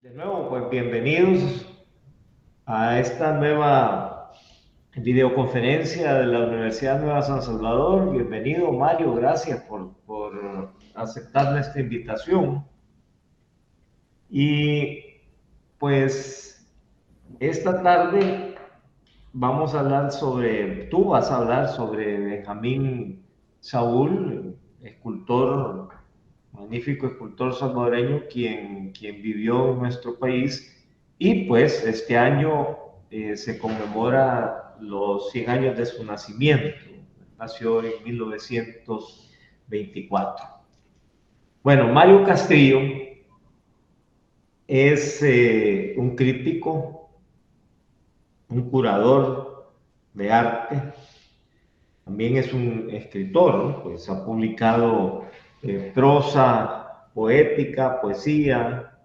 De nuevo, pues bienvenidos a esta nueva videoconferencia de la Universidad Nueva San Salvador. Bienvenido, Mario, gracias por aceptar nuestra invitación. Y pues esta tarde tú vas a hablar sobre Benjamín Saúl, escultor, magnífico escultor salvadoreño, quien vivió en nuestro país. Y pues este año se conmemora los 100 años de su nacimiento. Nació en 1924. Bueno, Mario Castillo es un crítico, un curador de arte. También es un escritor, ¿no? Pues ha publicado prosa, poética, poesía,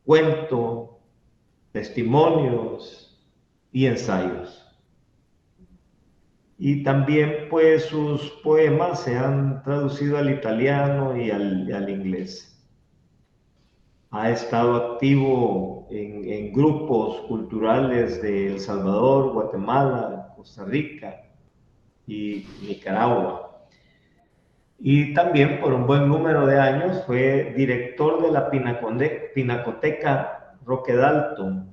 cuento, testimonios y ensayos. Y también pues sus poemas se han traducido al italiano y al inglés. Ha estado activo en grupos culturales de El Salvador, Guatemala, Costa Rica y Nicaragua. Y también por un buen número de años fue director de la Pinacoteca Roque Dalton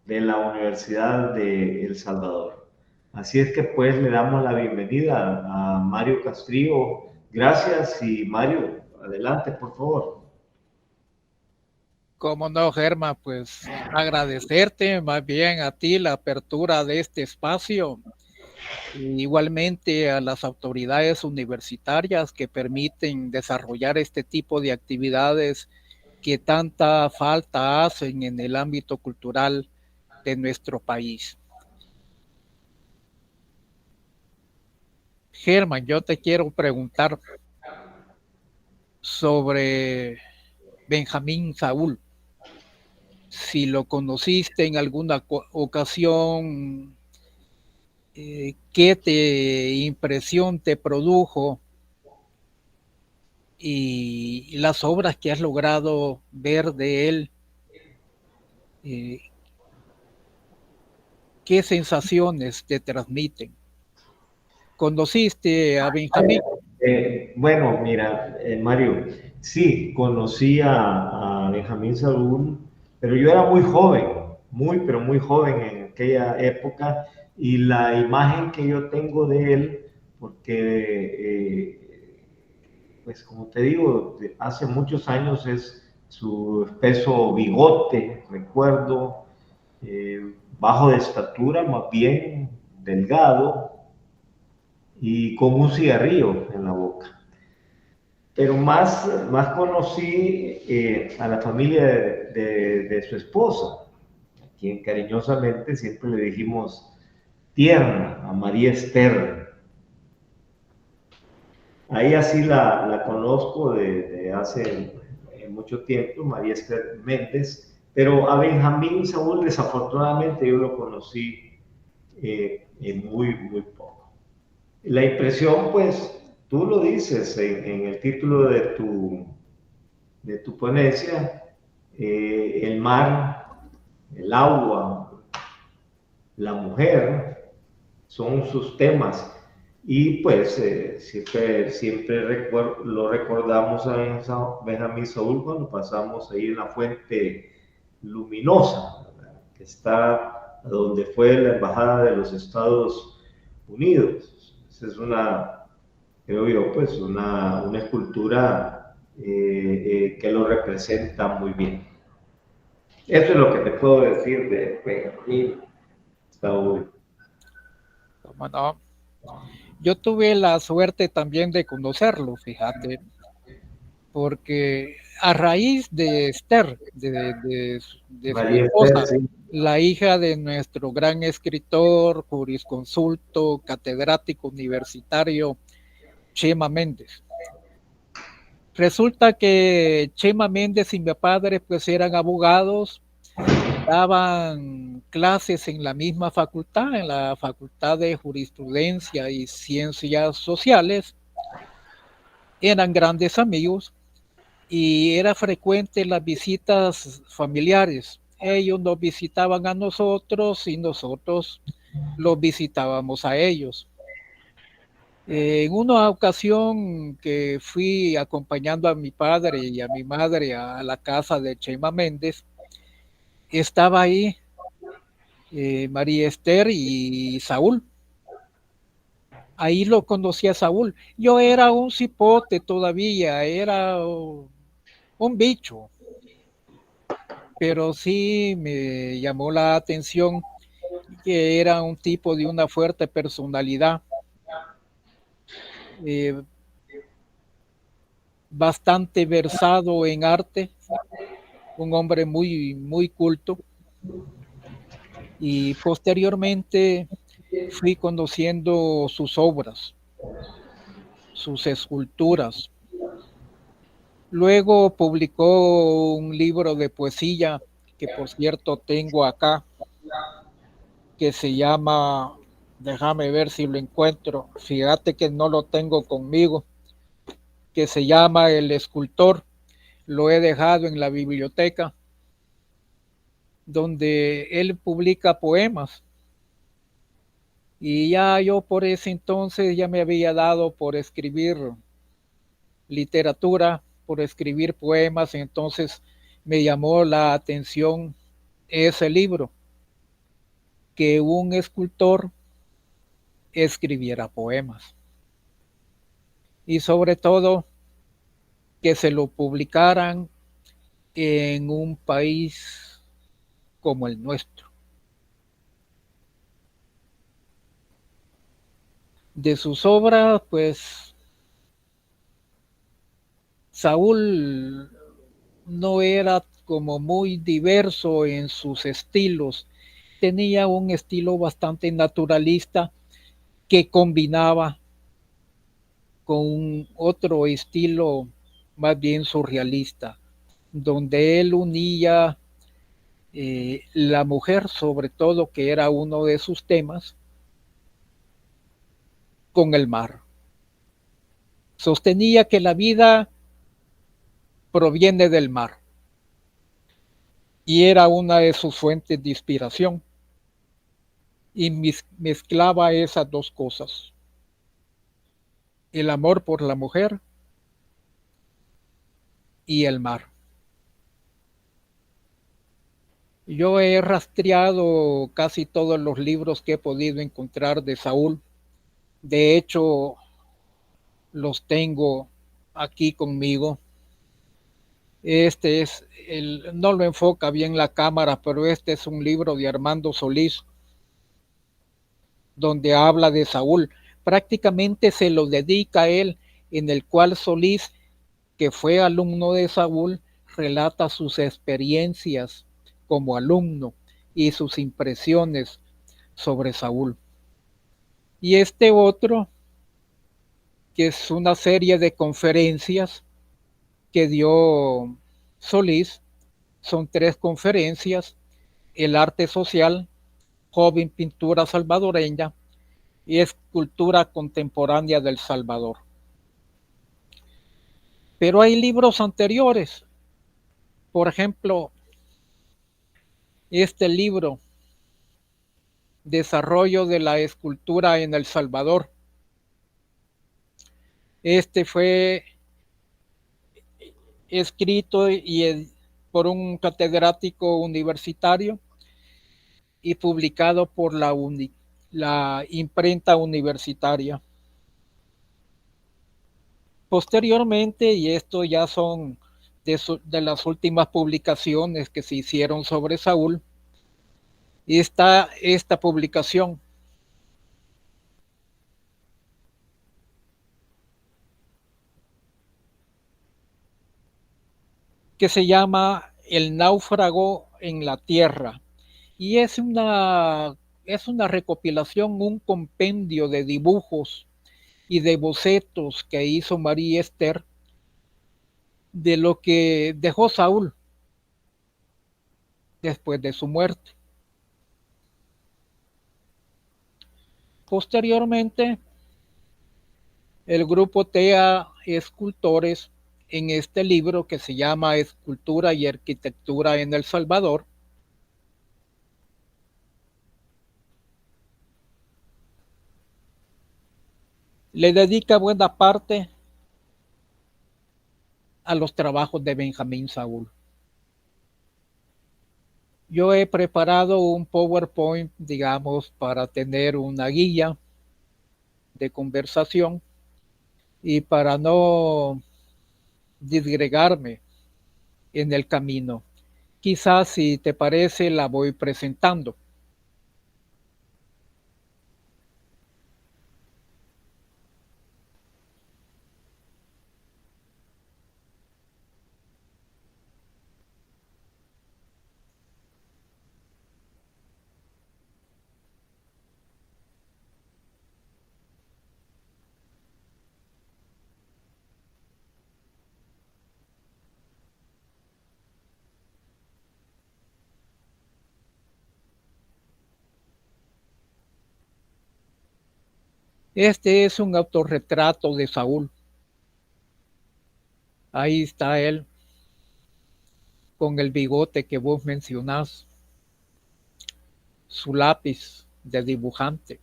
de la Universidad de El Salvador. Así es que pues le damos la bienvenida a Mario Castrillo. Gracias y Mario, adelante por favor. Cómo no, Germán, pues agradecerte más bien a ti la apertura de este espacio, igualmente a las autoridades universitarias que permiten desarrollar este tipo de actividades que tanta falta hacen en el ámbito cultural de nuestro país. Germán, yo te quiero preguntar sobre Benjamín Saúl. Si lo conociste en alguna ocasión, qué impresión te produjo y las obras que has logrado ver de él, eh, qué sensaciones te transmiten. ¿Conociste a Benjamín? Bueno, mira, Mario, sí, conocí a Benjamín Saúl, pero yo era muy joven, pero muy joven en aquella época, y la imagen que yo tengo de él, porque, pues como te digo, hace muchos años es su espeso bigote, recuerdo, bajo de estatura, más bien delgado, y con un cigarrillo en la boca. Pero más conocí a la familia de su esposa, a quien cariñosamente siempre le dijimos tierna, a María Esther. Ahí así la conozco de hace mucho tiempo, María Esther Méndez, pero a Benjamín Saúl desafortunadamente yo lo conocí muy poco. La impresión, pues, tú lo dices en el título de tu ponencia, el mar, el agua, la mujer, son sus temas. Y pues siempre lo recordamos a Benjamín Saúl cuando pasamos ahí en la fuente luminosa, ¿verdad? Que está donde fue la embajada de los Estados Unidos. Esa es creo yo, pues una escultura que lo representa muy bien. Eso es lo que te puedo decir de Benjamín Saúl. ¿Cómo no? Yo tuve la suerte también de conocerlo, fíjate, porque a raíz de Esther, de su María Esther, esposa, sí. la hija de nuestro gran escritor, jurisconsulto, catedrático universitario, Chema Méndez. Resulta que Chema Méndez y mi padre pues eran abogados, daban clases en la misma facultad, en la Facultad de Jurisprudencia y Ciencias Sociales, eran grandes amigos y era frecuente las visitas familiares. Ellos nos visitaban a nosotros y nosotros los visitábamos a ellos. En una ocasión que fui acompañando a mi padre y a mi madre a la casa de Chema Méndez, estaba ahí María Esther y Saúl. Ahí lo conocí a Saúl. Yo era un cipote todavía, era un bicho, pero sí me llamó la atención que era un tipo de una fuerte personalidad, eh, bastante versado en arte, un hombre muy culto. Y posteriormente fui conociendo sus obras, sus esculturas. Luego publicó un libro de poesía que por cierto tengo acá, que se llama, déjame ver si lo encuentro, fíjate que no lo tengo conmigo, que se llama El Escultor. Lo he dejado en la biblioteca, donde él publica poemas. Y ya yo por ese entonces ya me había dado por escribir literatura, por escribir poemas, entonces me llamó la atención ese libro, que un escultor escribiera poemas. Y sobre todo que se lo publicaran en un país como el nuestro. De sus obras, pues Saúl no era como muy diverso en sus estilos, tenía un estilo bastante naturalista que combinaba con otro estilo más bien surrealista, donde él unía la mujer, sobre todo, que era uno de sus temas, con el mar. Sostenía que la vida proviene del mar y era una de sus fuentes de inspiración, y mezclaba esas dos cosas, el amor por la mujer y el mar. Yo he rastreado casi todos los libros que he podido encontrar de Saúl. De hecho, los tengo aquí conmigo. Este es no lo enfoca bien la cámara, pero este es un libro de Armando Solís, donde habla de Saúl. Prácticamente se lo dedica a él, en el cual Solís, que fue alumno de Saúl, relata sus experiencias como alumno y sus impresiones sobre Saúl. Y este otro, que es una serie de conferencias que dio Solís, son 3 conferencias: el arte social, joven pintura salvadoreña y escultura contemporánea del Salvador. Pero hay libros anteriores, por ejemplo, este libro, Desarrollo de la escultura en El Salvador. Este fue escrito por un catedrático universitario y publicado por la imprenta universitaria. Posteriormente, y esto ya son de las últimas publicaciones que se hicieron sobre Saúl, está esta publicación, que se llama El náufrago en la tierra, y es una recopilación, un compendio de dibujos y de bocetos que hizo María Esther de lo que dejó Saúl después de su muerte. Posteriormente, el grupo TEA Escultores en este libro que se llama Escultura y Arquitectura en El Salvador. Le dedica buena parte a los trabajos de Benjamín Saúl. Yo he preparado un PowerPoint, digamos, para tener una guía de conversación y para no disgregarme en el camino. Quizás, si te parece, la voy presentando. Este es un autorretrato de Saúl. Ahí está él, con el bigote que vos mencionás, su lápiz de dibujante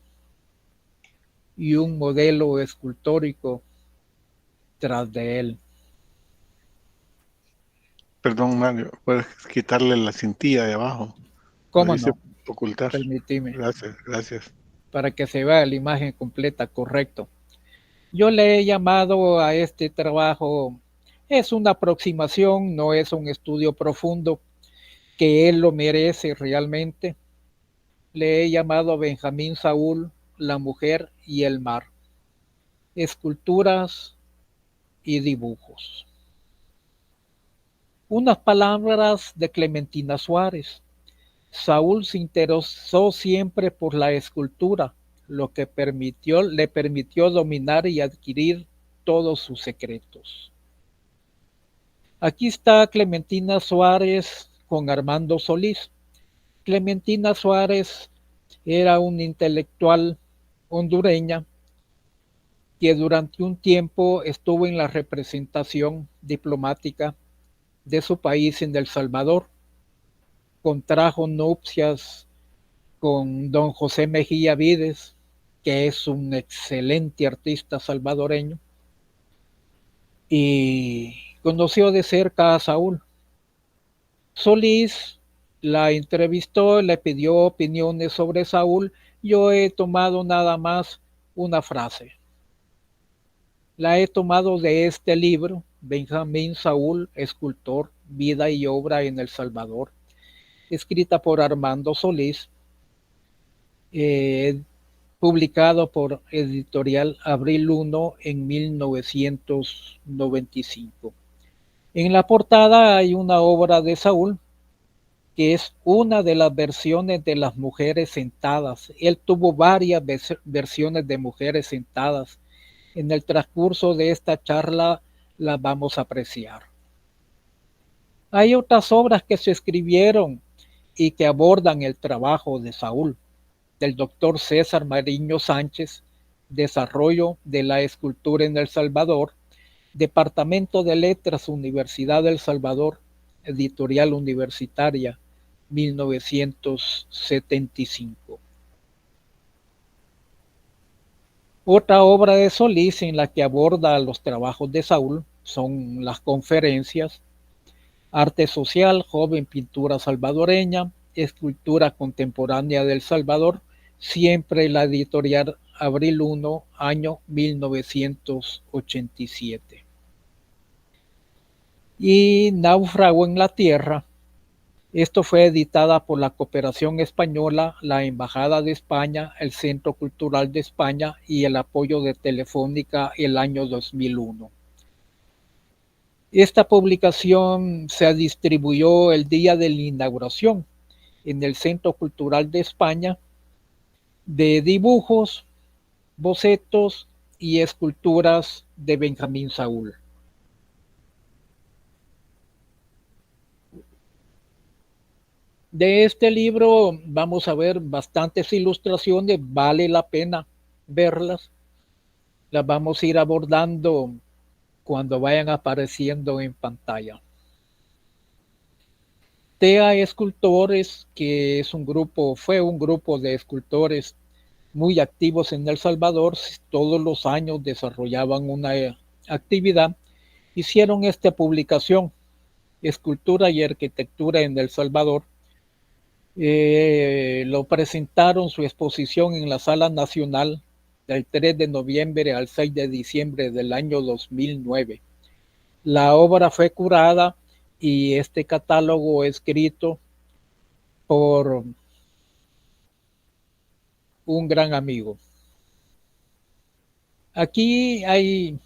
y un modelo escultórico tras de él. Perdón, Mario, puedes quitarle la cintilla de abajo. ¿Cómo no? Ocultar. Permitime. Gracias, gracias. Para que se vea la imagen completa, correcto. Yo le he llamado a este trabajo, es una aproximación, no es un estudio profundo, que él lo merece realmente. Le he llamado a Benjamín Saúl, la mujer y el mar. Esculturas y dibujos. Unas palabras de Clementina Suárez. Saúl se interesó siempre por la escultura, lo que le permitió dominar y adquirir todos sus secretos. Aquí está Clementina Suárez con Armando Solís. Clementina Suárez era una intelectual hondureña que durante un tiempo estuvo en la representación diplomática de su país en El Salvador. Contrajo nupcias con don José Mejía Vides, que es un excelente artista salvadoreño, y conoció de cerca a Saúl. Solís la entrevistó, le pidió opiniones sobre Saúl. Yo he tomado nada más una frase. La he tomado de este libro, Benjamín Saúl, escultor, vida y obra en El Salvador, escrita por Armando Solís, publicado por Editorial Abril 1 en 1995. En la portada hay una obra de Saúl, que es una de las versiones de las mujeres sentadas. Él tuvo varias versiones de mujeres sentadas. En el transcurso de esta charla las vamos a apreciar. Hay otras obras que se escribieron y que abordan el trabajo de Saúl, del doctor César Mariño Sánchez, Desarrollo de la Escultura en El Salvador, Departamento de Letras, Universidad del Salvador, Editorial Universitaria, 1975. Otra obra de Solís en la que aborda los trabajos de Saúl son las conferencias Arte Social, Joven Pintura Salvadoreña, Escultura Contemporánea del Salvador, siempre la editorial Abril 1, año 1987. Y Náufrago en la Tierra. Esto fue editada por la Cooperación Española, la Embajada de España, el Centro Cultural de España y el apoyo de Telefónica el año 2001. Esta publicación se distribuyó el día de la inauguración en el Centro Cultural de España de dibujos, bocetos y esculturas de Benjamín Saúl. De este libro vamos a ver bastantes ilustraciones, vale la pena verlas. Las vamos a ir abordando cuando vayan apareciendo en pantalla. TEA Escultores, que fue un grupo de escultores muy activos en El Salvador, todos los años desarrollaban una actividad, hicieron esta publicación, Escultura y Arquitectura en El Salvador. Lo presentaron su exposición en la Sala Nacional del 3 de noviembre al 6 de diciembre del año 2009. La obra fue curada y este catálogo escrito por un gran amigo. Aquí hay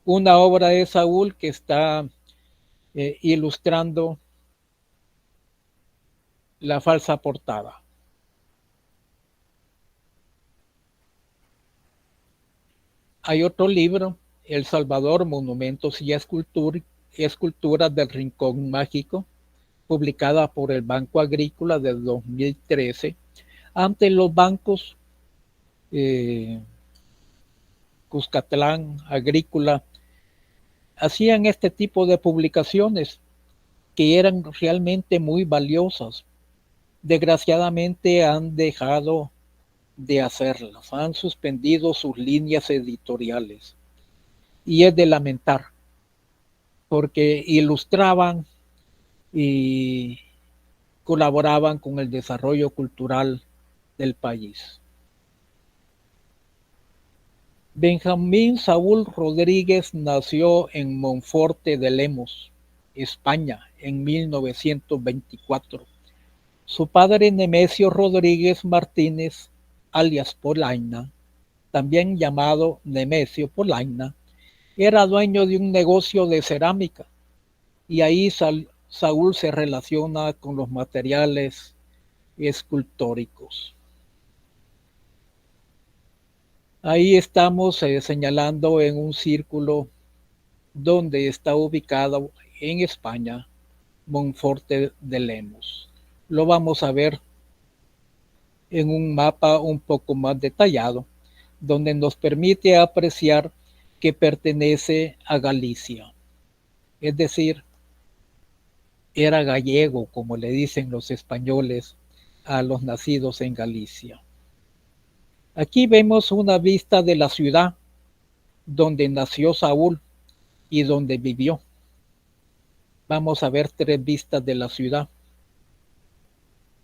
una obra de Saúl que está ilustrando la falsa portada. Hay otro libro, El Salvador, Monumentos y Esculturas del Rincón Mágico, publicada por el Banco Agrícola de 2013. Ante los bancos Cuscatlán, Agrícola, hacían este tipo de publicaciones que eran realmente muy valiosas. Desgraciadamente han dejado de hacerlas, han suspendido sus líneas editoriales. Y es de lamentar, porque ilustraban y colaboraban con el desarrollo cultural del país. Benjamín Saúl Rodríguez nació en Monforte de Lemos, España, en 1924. Su padre, Nemesio Rodríguez Martínez, alias Polaina, también llamado Nemesio Polaina, era dueño de un negocio de cerámica y ahí Saúl se relaciona con los materiales escultóricos. Ahí estamos señalando en un círculo donde está ubicado en España Monforte de Lemos. Lo vamos a ver en un mapa un poco más detallado, donde nos permite apreciar que pertenece a Galicia. Es decir, era gallego, como le dicen los españoles a los nacidos en Galicia. Aquí vemos una vista de la ciudad donde nació Saúl y donde vivió. Vamos a ver 3 vistas de la ciudad.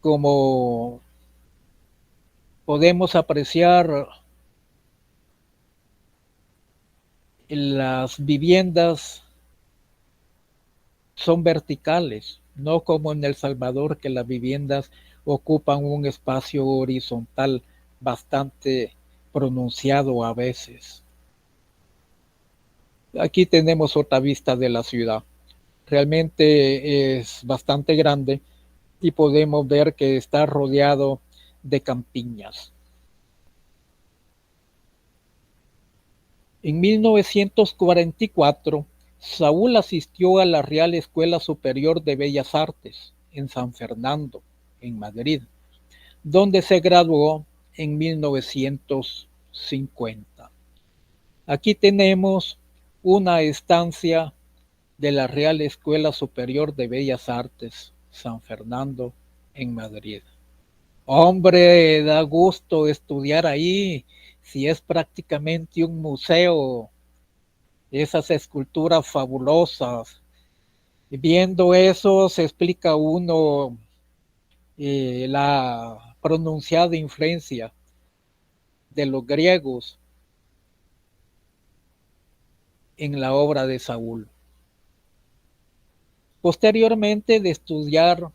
Como podemos apreciar, las viviendas son verticales, no como en El Salvador, que las viviendas ocupan un espacio horizontal bastante pronunciado a veces. Aquí tenemos otra vista de la ciudad. Realmente es bastante grande y podemos ver que está rodeado de campiñas. En 1944, Saúl asistió a la Real Escuela Superior de Bellas Artes en San Fernando, en Madrid, donde se graduó en 1950. Aquí tenemos una estancia de la Real Escuela Superior de Bellas Artes, San Fernando, en Madrid. Hombre, da gusto estudiar ahí, si es prácticamente un museo, esas esculturas fabulosas. Viendo eso se explica uno la pronunciada influencia de los griegos en la obra de Saúl. Posteriormente de estudiar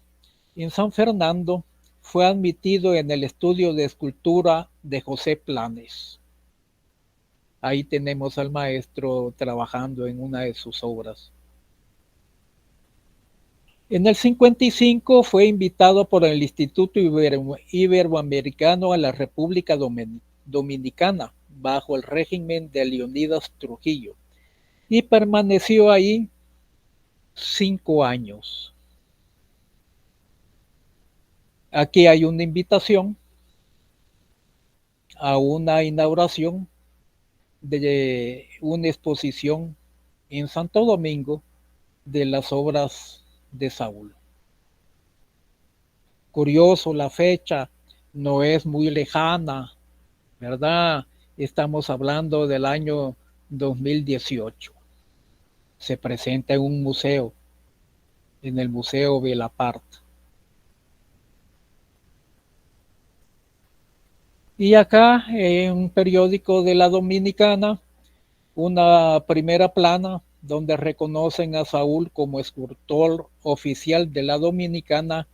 en San Fernando, fue admitido en el estudio de escultura de José Planes. Ahí tenemos al maestro trabajando en una de sus obras. En el 55 fue invitado por el Instituto Iberoamericano a la República Dominicana bajo el régimen de Leonidas Trujillo y permaneció ahí 5 años. Aquí hay una invitación a una inauguración de una exposición en Santo Domingo de las obras de Saúl. Curioso, la fecha no es muy lejana, ¿verdad? Estamos hablando del año 2018. Se presenta en un museo, en el Museo Belaparte. Y acá, en un periódico de la Dominicana, una primera plana donde reconocen a Saúl como escultor oficial de la Dominicana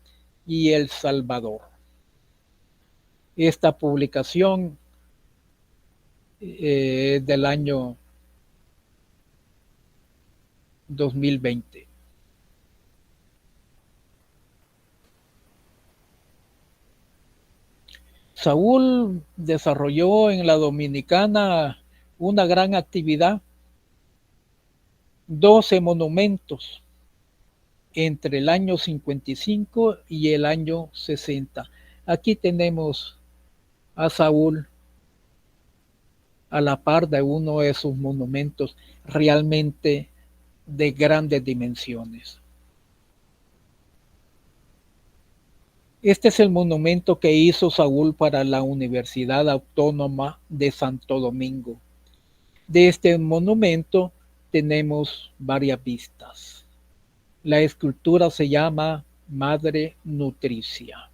y El Salvador. Esta publicación del año 2020. Saúl desarrolló en la Dominicana una gran actividad, 12 monumentos entre el año 55 y el año 60. Aquí tenemos a Saúl a la par de uno de sus monumentos realmente de grandes dimensiones. Este es el monumento que hizo Saúl para la Universidad Autónoma de Santo Domingo. De este monumento tenemos varias vistas. La escultura se llama Madre Nutricia.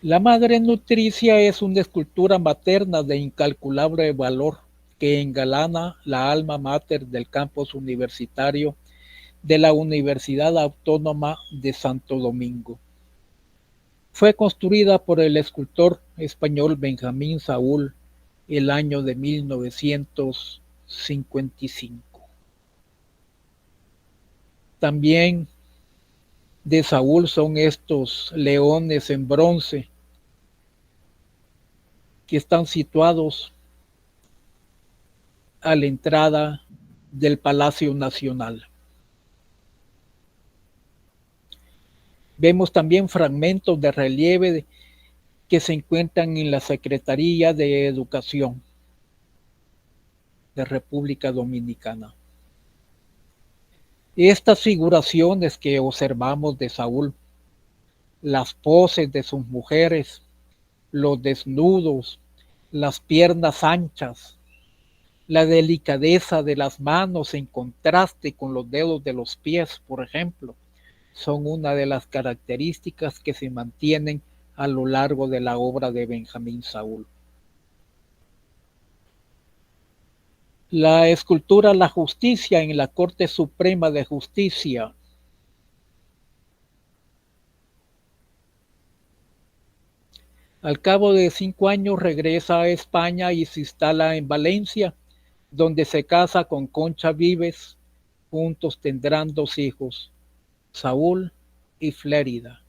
La Madre Nutricia es una escultura materna de incalculable valor que engalana la alma mater del campus universitario de la Universidad Autónoma de Santo Domingo. Fue construida por el escultor español Benjamín Saúl el año de 1955. También de Saúl son estos leones en bronce que están situados a la entrada del Palacio Nacional. Vemos también fragmentos de relieve que se encuentran en la Secretaría de Educación de República Dominicana. Estas figuraciones que observamos de Saúl, las poses de sus mujeres, los desnudos, las piernas anchas, la delicadeza de las manos en contraste con los dedos de los pies, por ejemplo, son una de las características que se mantienen a lo largo de la obra de Benjamín Saúl. La escultura La Justicia en la Corte Suprema de Justicia. Al cabo de 5 años regresa a España y se instala en Valencia, donde se casa con Concha Vives. Juntos tendrán 2 hijos, Saúl y Flérida.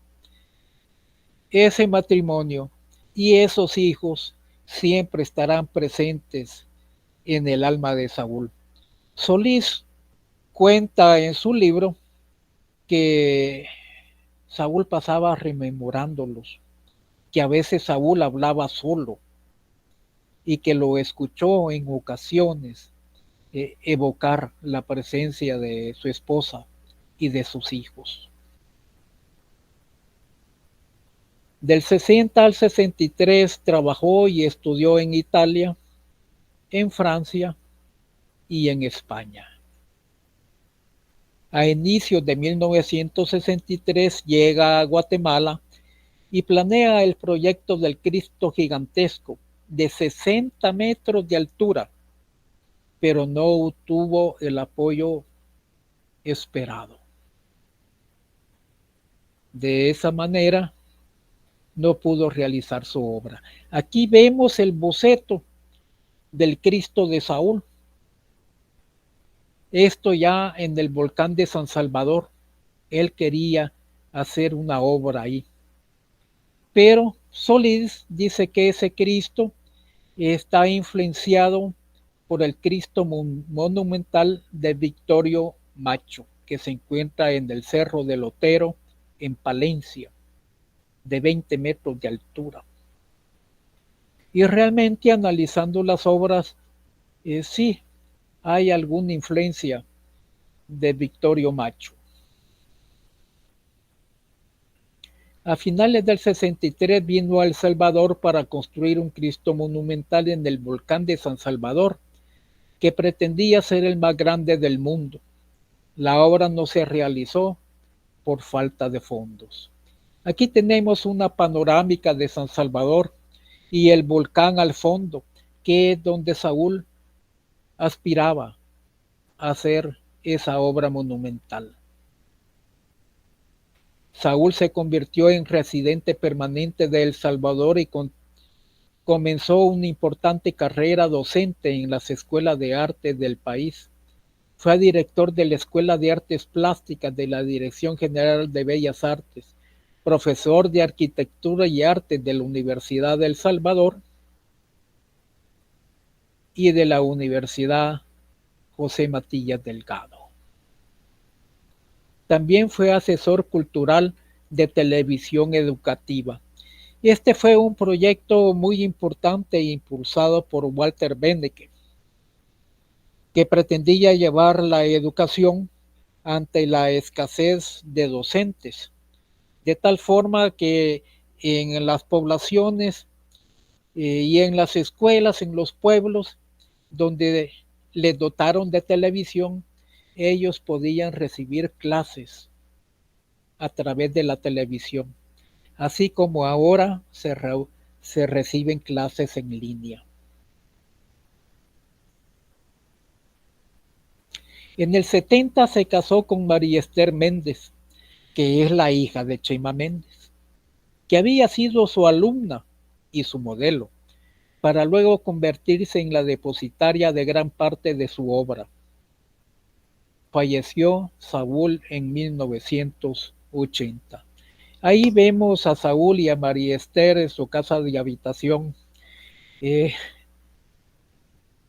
Ese matrimonio y esos hijos siempre estarán presentes en el alma de Saúl. Solís cuenta en su libro que Saúl pasaba rememorándolos, que a veces Saúl hablaba solo y que lo escuchó en ocasiones evocar la presencia de su esposa y de sus hijos. Del 60 al 63 trabajó y estudió en Italia, en Francia y en España. A inicios de 1963 llega a Guatemala y planea el proyecto del Cristo gigantesco de 60 metros de altura, pero no obtuvo el apoyo esperado. De esa manera, no pudo realizar su obra. Aquí vemos el boceto del Cristo de Saúl. Esto ya en el volcán de San Salvador. Él quería hacer una obra ahí. Pero Solís dice que ese Cristo está influenciado por el Cristo monumental de Victorio Macho, que se encuentra en el Cerro del Otero, en Palencia. de 20 metros de altura. Y realmente analizando las obras, sí hay alguna influencia de Victorio Macho. A finales del 63 vino a El Salvador para construir un Cristo monumental en el volcán de San Salvador, que pretendía ser el más grande del mundo. La obra no se realizó por falta de fondos. Aquí tenemos una panorámica de San Salvador y el volcán al fondo, que es donde Saúl aspiraba a hacer esa obra monumental. Saúl se convirtió en residente permanente de El Salvador y comenzó una importante carrera docente en las escuelas de arte del país. Fue director de la Escuela de Artes Plásticas de la Dirección General de Bellas Artes, profesor de Arquitectura y Arte de la Universidad de El Salvador y de la Universidad José Matías Delgado. También fue asesor cultural de televisión educativa. Este fue un proyecto muy importante impulsado por Walter Benecke, que pretendía llevar la educación ante la escasez de docentes, de tal forma que en las poblaciones y en las escuelas, en los pueblos, donde les dotaron de televisión, ellos podían recibir clases a través de la televisión, así como ahora se reciben clases en línea. En el 70 se casó con María Esther Méndez, que es la hija de Chema Méndez, que había sido su alumna y su modelo, para luego convertirse en la depositaria de gran parte de su obra. Falleció Saúl en 1980. Ahí vemos a Saúl y a María Esther en su casa de habitación,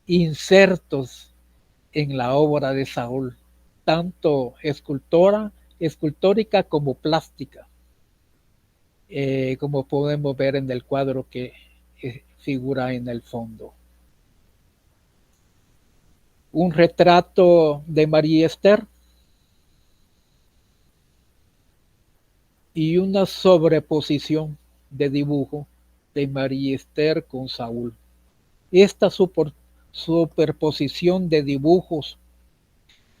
insertos en la obra de Saúl, tanto escultórica como plástica, como podemos ver en el cuadro que figura en el fondo. Un retrato de María Esther y una sobreposición de dibujo de María Esther con Saúl. Esta superposición de dibujos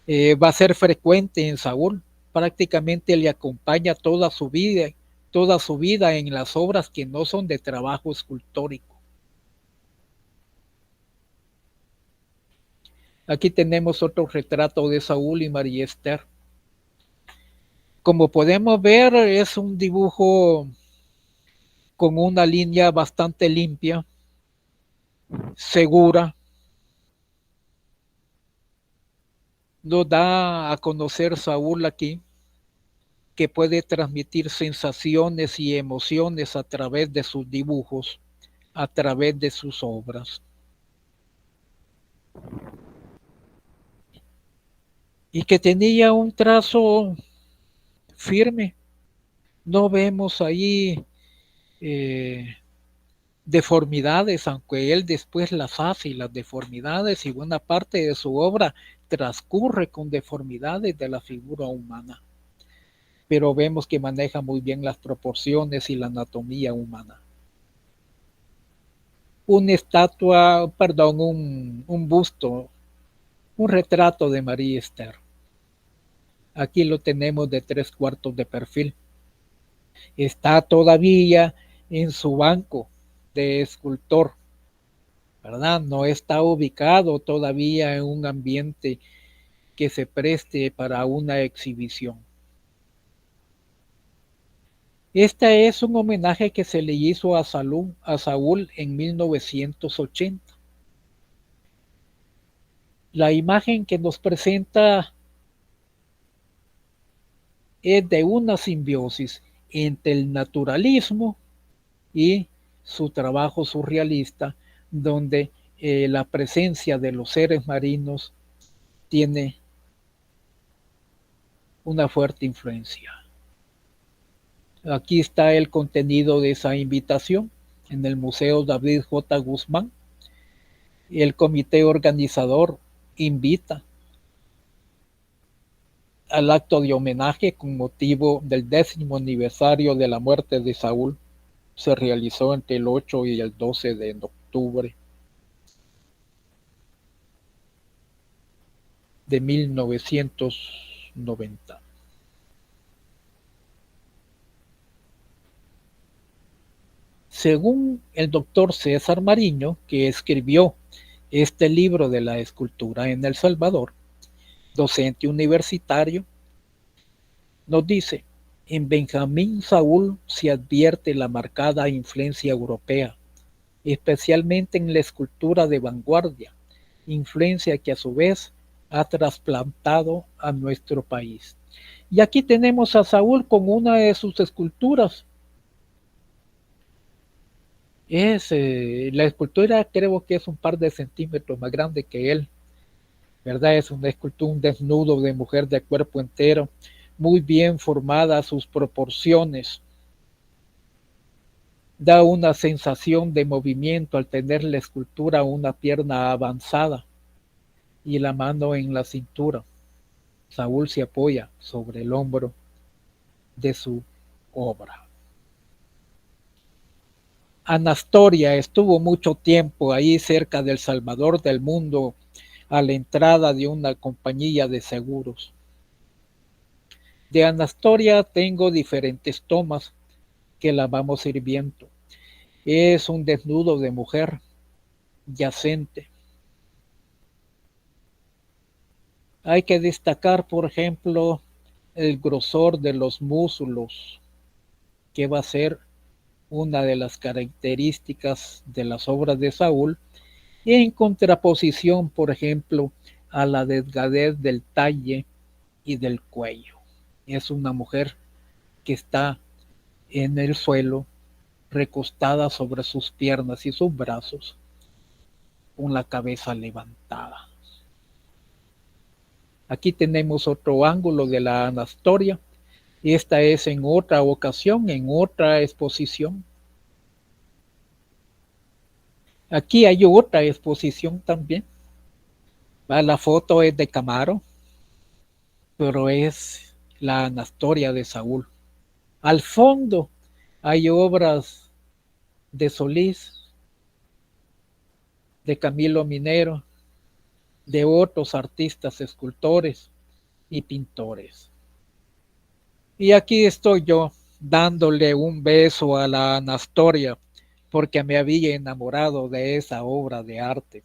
va a ser frecuente en Saúl. Prácticamente le acompaña toda su vida en las obras que no son de trabajo escultórico. Aquí tenemos otro retrato de Saúl y María Esther. Como podemos ver, es un dibujo con una línea bastante limpia, segura. Nos da a conocer Saúl aquí, que puede transmitir sensaciones y emociones a través de sus dibujos, a través de sus obras. Y que tenía un trazo firme. No vemos ahí deformidades, aunque él después las hace, y las deformidades y buena parte de su obra transcurre con deformidades de la figura humana. Pero vemos que maneja muy bien las proporciones y la anatomía humana. Una estatua, perdón, un busto, un retrato de María Esther. Aquí lo tenemos de 3/4 de perfil. Está todavía en su banco de escultor, ¿verdad? No está ubicado todavía en un ambiente que se preste para una exhibición. Este es un homenaje que se le hizo a Saúl en 1980. La imagen que nos presenta es de una simbiosis entre el naturalismo y su trabajo surrealista, donde la presencia de los seres marinos tiene una fuerte influencia. Aquí está el contenido de esa invitación en el Museo David J. Guzmán. Y el comité organizador invita al acto de homenaje con motivo del 10º aniversario de la muerte de Saúl. Se realizó entre el 8 y el 12 de octubre de 1990. Según el doctor César Mariño, que escribió este libro de la escultura en El Salvador, docente universitario, nos dice: en Benjamín Saúl se advierte la marcada influencia europea, especialmente en la escultura de vanguardia, influencia que a su vez ha trasplantado a nuestro país. Y aquí tenemos a Saúl con una de sus esculturas. La escultura creo que es un par de centímetros más grande que él, ¿verdad? Es una escultura, un desnudo de mujer de cuerpo entero, muy bien formada sus proporciones. Da una sensación de movimiento al tener la escultura una pierna avanzada y la mano en la cintura. Saúl se apoya sobre el hombro de su obra. Anastoria estuvo mucho tiempo ahí cerca del Salvador del Mundo, a la entrada de una compañía de seguros. De Anastoria tengo diferentes tomas que la vamos a ir viendo. Es un desnudo de mujer yacente. Hay que destacar, por ejemplo, el grosor de los músculos, que va a ser una de las características de las obras de Saúl, en contraposición, por ejemplo, a la delgadez del talle y del cuello. Es una mujer que está en el suelo, recostada sobre sus piernas y sus brazos, con la cabeza levantada. Aquí tenemos otro ángulo de la Anastoria. Esta es en otra ocasión, en otra exposición. Aquí hay otra exposición también. La foto es de Camaro, pero es la Anastoria de Saúl. Al fondo hay obras de Solís, de Camilo Minero, de otros artistas, escultores y pintores. Y aquí estoy yo dándole un beso a la Anastoria porque me había enamorado de esa obra de arte.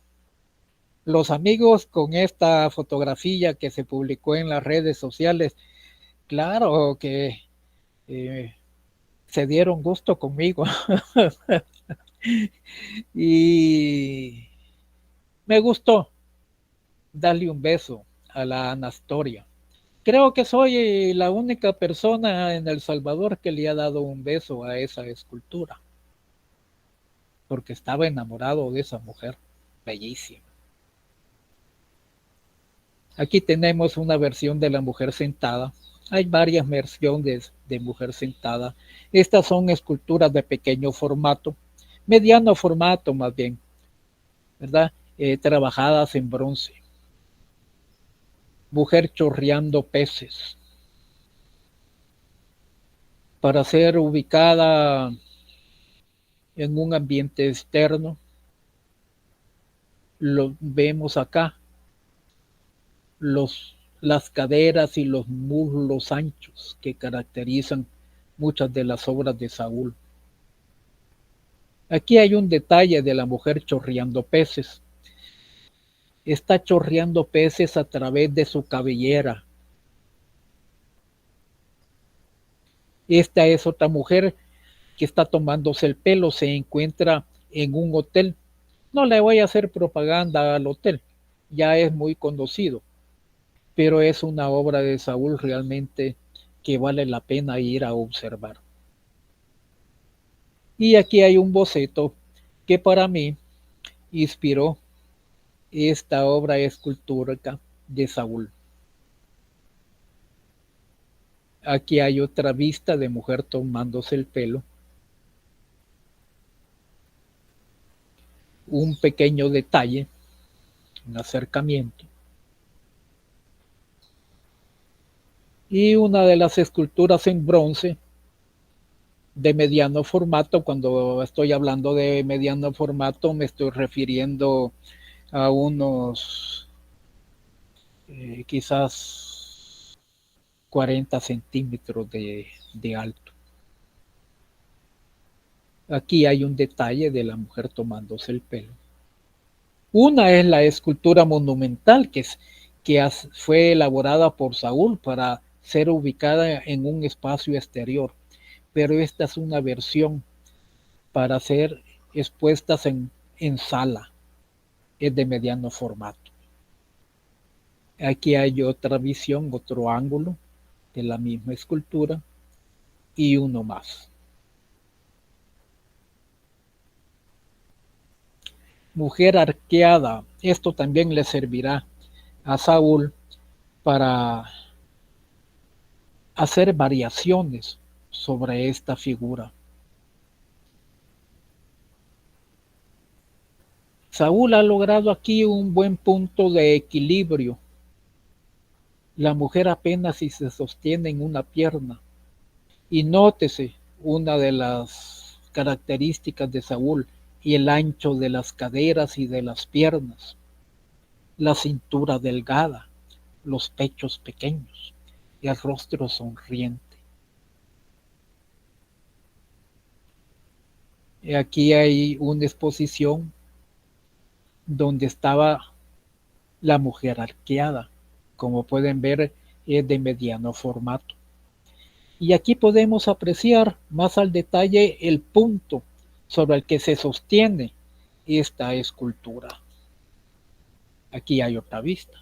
Los amigos con esta fotografía que se publicó en las redes sociales, claro que se dieron gusto conmigo y me gustó darle un beso a la Anastoria. Creo que soy la única persona en El Salvador que le ha dado un beso a esa escultura, porque estaba enamorado de esa mujer bellísima. Aquí tenemos una versión de la mujer sentada. Hay varias versiones de mujer sentada. Estas son esculturas de pequeño formato, mediano formato más bien, ¿verdad? Trabajadas en bronce. Mujer chorreando peces. Para ser ubicada en un ambiente externo, lo vemos acá, las caderas y los muslos anchos que caracterizan muchas de las obras de Saúl. Aquí hay un detalle de la mujer chorreando peces. Está chorreando peces a través de su cabellera. Esta es otra mujer que está tomándose el pelo, se encuentra en un hotel. No le voy a hacer propaganda al hotel, ya es muy conocido, pero es una obra de Saúl realmente que vale la pena ir a observar. Y aquí hay un boceto que para mí inspiró esta obra escultórica de Saúl. Aquí hay otra vista de mujer tomándose el pelo. Un pequeño detalle, un acercamiento. Y una de las esculturas en bronce de mediano formato. Cuando estoy hablando de mediano formato me estoy refiriendo a unos quizás 40 centímetros de alto. Aquí hay un detalle de la mujer tomándose el pelo. Una es la escultura monumental fue elaborada por Saúl para ser ubicada en un espacio exterior, pero esta es una versión para ser expuestas en sala, es de mediano formato. Aquí hay otra visión, otro ángulo de la misma escultura y uno más. Mujer arqueada, esto también le servirá a Saúl para hacer variaciones sobre esta figura. Saúl ha logrado aquí un buen punto de equilibrio. La mujer apenas si se sostiene en una pierna. Y nótese una de las características de Saúl, y el ancho de las caderas y de las piernas, la cintura delgada, los pechos pequeños y el rostro sonriente. Y aquí hay una exposición donde estaba la mujer arqueada. Como pueden ver, es de mediano formato. Y aquí podemos apreciar más al detalle el punto sobre el que se sostiene esta escultura. Aquí hay otra vista.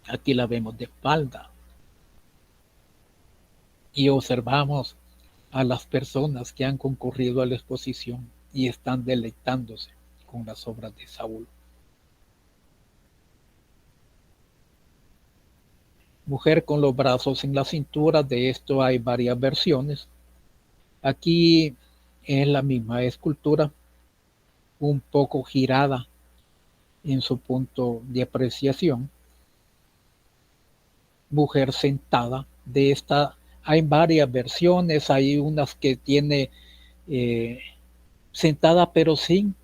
Aquí la vemos de espalda. Y observamos a las personas que han concurrido a la exposición y están deleitándose con las obras de Saúl. Mujer con los brazos en la cintura, de esto hay varias versiones. Aquí es la misma escultura, un poco girada en su punto de apreciación. Mujer sentada, de esta hay varias versiones, hay unas que tiene sentada pero sin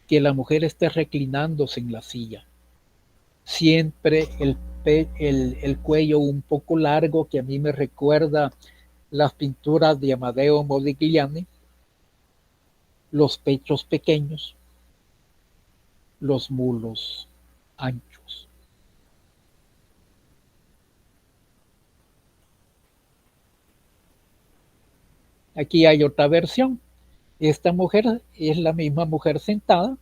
que la mujer esté reclinándose en la silla. Siempre el cuello un poco largo, que a mí me recuerda las pinturas de Amadeo Modigliani, los pechos pequeños, los muslos anchos. Aquí hay otra versión. Esta mujer es la misma mujer sentada,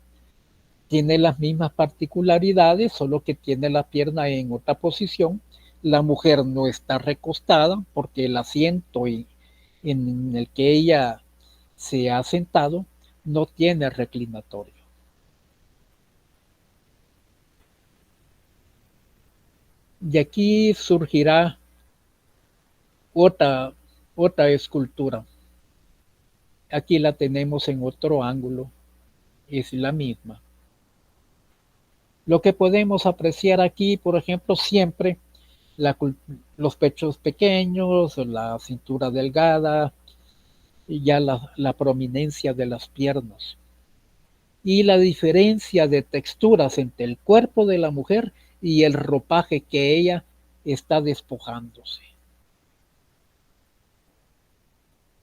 tiene las mismas particularidades, solo que tiene la pierna en otra posición. La mujer no está recostada porque el asiento en el que ella se ha sentado no tiene reclinatorio. De aquí surgirá otra escultura. Aquí la tenemos en otro ángulo, es la misma. Lo que podemos apreciar aquí, por ejemplo, siempre los pechos pequeños, la cintura delgada, y ya la prominencia de las piernas. Y la diferencia de texturas entre el cuerpo de la mujer y el ropaje que ella está despojándose.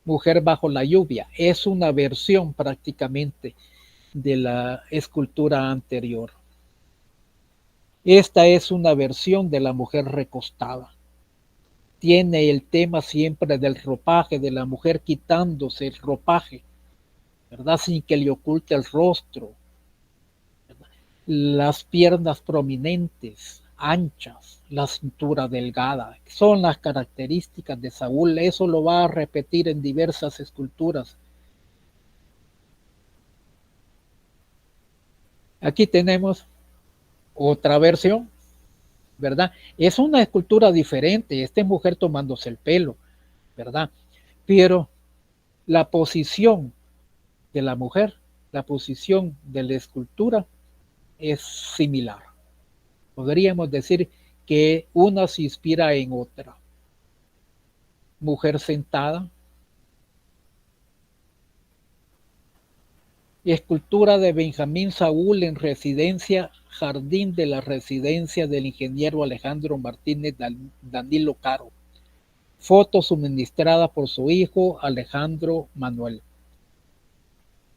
Mujer bajo la lluvia es una versión prácticamente de la escultura anterior. Esta es una versión de la mujer recostada. Tiene el tema siempre del ropaje, de la mujer quitándose el ropaje, ¿verdad? Sin que le oculte el rostro, ¿verdad? Las piernas prominentes, anchas, la cintura delgada, son las características de Saúl. Eso lo va a repetir en diversas esculturas. Aquí tenemos otra versión ¿verdad? Es una escultura diferente, esta es mujer tomándose el pelo, ¿verdad? Pero la posición de la mujer, la posición de la escultura es similar. Podríamos decir que una se inspira en otra. Mujer sentada, escultura de Benjamín Saúl en residencia, jardín de la residencia del ingeniero Alejandro Martínez Danilo Caro. Foto suministrada por su hijo Alejandro Manuel.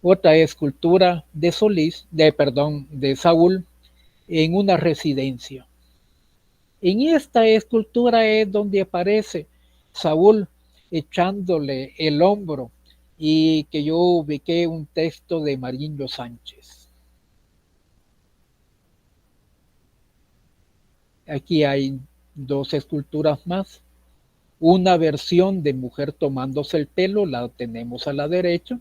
Otra escultura de de Saúl en una residencia. En esta escultura es donde aparece Saúl echándole el hombro y que yo ubiqué un texto de Mariño Sánchez. Aquí hay dos esculturas más. Una versión de mujer tomándose el pelo, la tenemos a la derecha,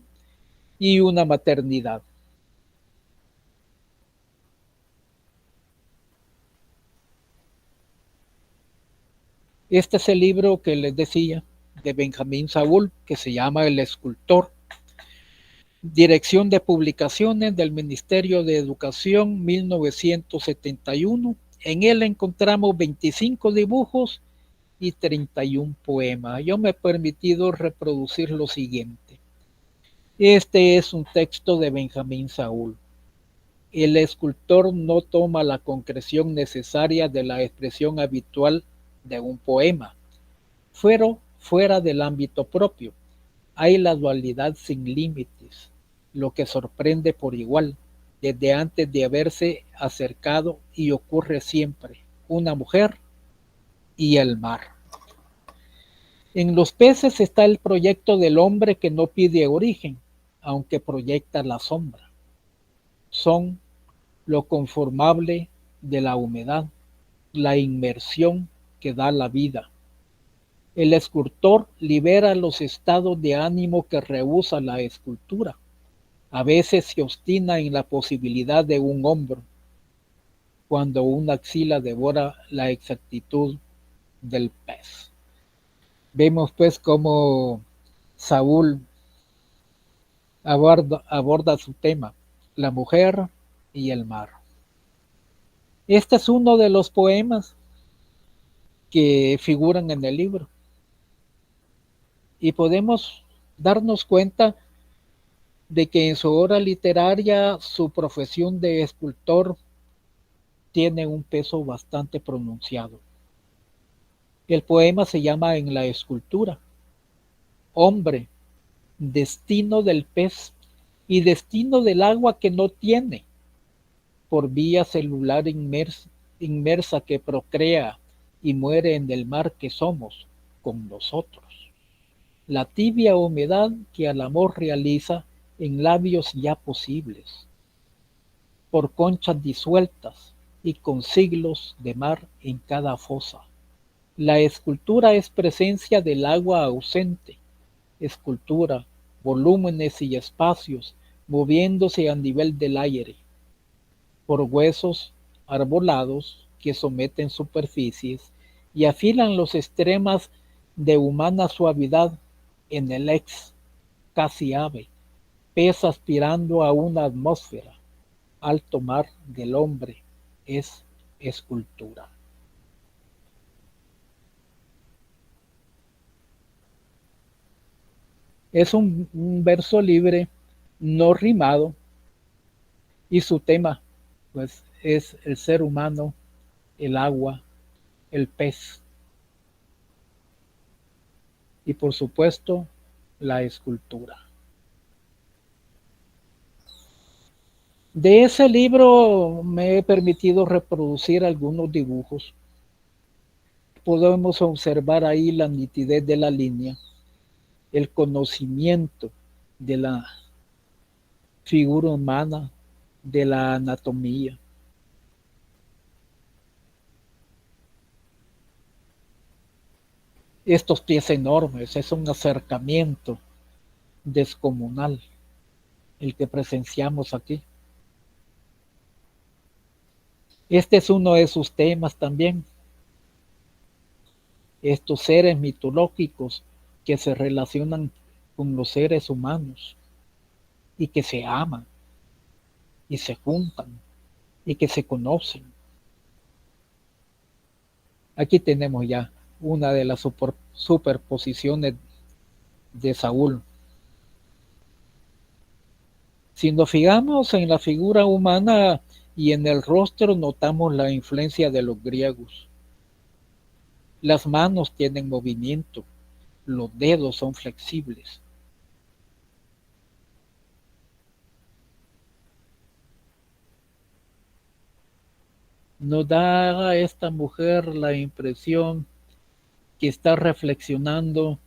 y una maternidad. Este es el libro que les decía de Benjamín Saúl, que se llama El Escultor. Dirección de Publicaciones del Ministerio de Educación, 1971. En él encontramos 25 dibujos y 31 poemas. Yo me he permitido reproducir lo siguiente. Este es un texto de Benjamín Saúl. El escultor no toma la concreción necesaria de la expresión habitual de un poema, fuera del ámbito propio. Hay la dualidad sin límites, lo que sorprende por igual, desde antes de haberse acercado y ocurre siempre, una mujer y el mar. En los peces está el proyecto del hombre que no pide origen, aunque proyecta la sombra. Son lo conformable de la humedad, la inmersión que da la vida. El escultor libera los estados de ánimo que rehúsa la escultura. A veces se obstina en la posibilidad de un hombro, cuando una axila devora la exactitud del pez. Vemos pues cómo Saúl aborda su tema, la mujer y el mar. Este es uno de los poemas que figuran en el libro. Y podemos darnos cuenta de que en su obra literaria su profesión de escultor tiene un peso bastante pronunciado. El poema se llama En la escultura. Hombre, destino del pez y destino del agua que no tiene, por vía celular inmersa que procrea y muere en el mar que somos con nosotros. La tibia humedad que al amor realiza en labios ya posibles, por conchas disueltas y con siglos de mar en cada fosa. La escultura es presencia del agua ausente, escultura, volúmenes y espacios moviéndose a nivel del aire, por huesos arbolados que someten superficies y afilan los extremos de humana suavidad en el casi ave, pez aspirando a una atmósfera, alto mar del hombre es escultura. Es un verso libre, no rimado, y su tema pues es el ser humano, el agua, el pez y por supuesto la escultura. De ese libro me he permitido reproducir algunos dibujos. Podemos observar ahí la nitidez de la línea, el conocimiento de la figura humana, de la anatomía. Estos pies enormes, es un acercamiento descomunal el que presenciamos aquí. Este es uno de sus temas también, estos seres mitológicos que se relacionan con los seres humanos y que se aman y se juntan y que se conocen. Aquí tenemos ya una de las superposiciones de Saúl. Si nos fijamos en la figura humana y en el rostro, notamos la influencia de los griegos. Las manos tienen movimiento, los dedos son flexibles. Nos da a esta mujer la impresión que está reflexionando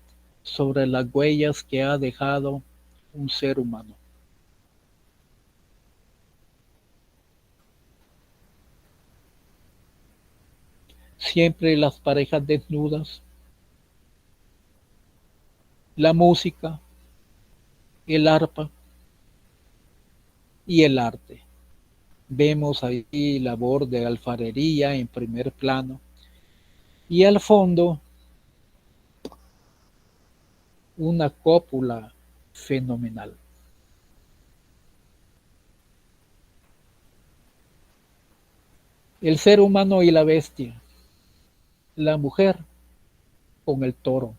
sobre las huellas que ha dejado un ser humano. Siempre las parejas desnudas, la música, el arpa y el arte. Vemos ahí labor de alfarería en primer plano y al fondo una cópula fenomenal. El ser humano y la bestia, la mujer con el toro.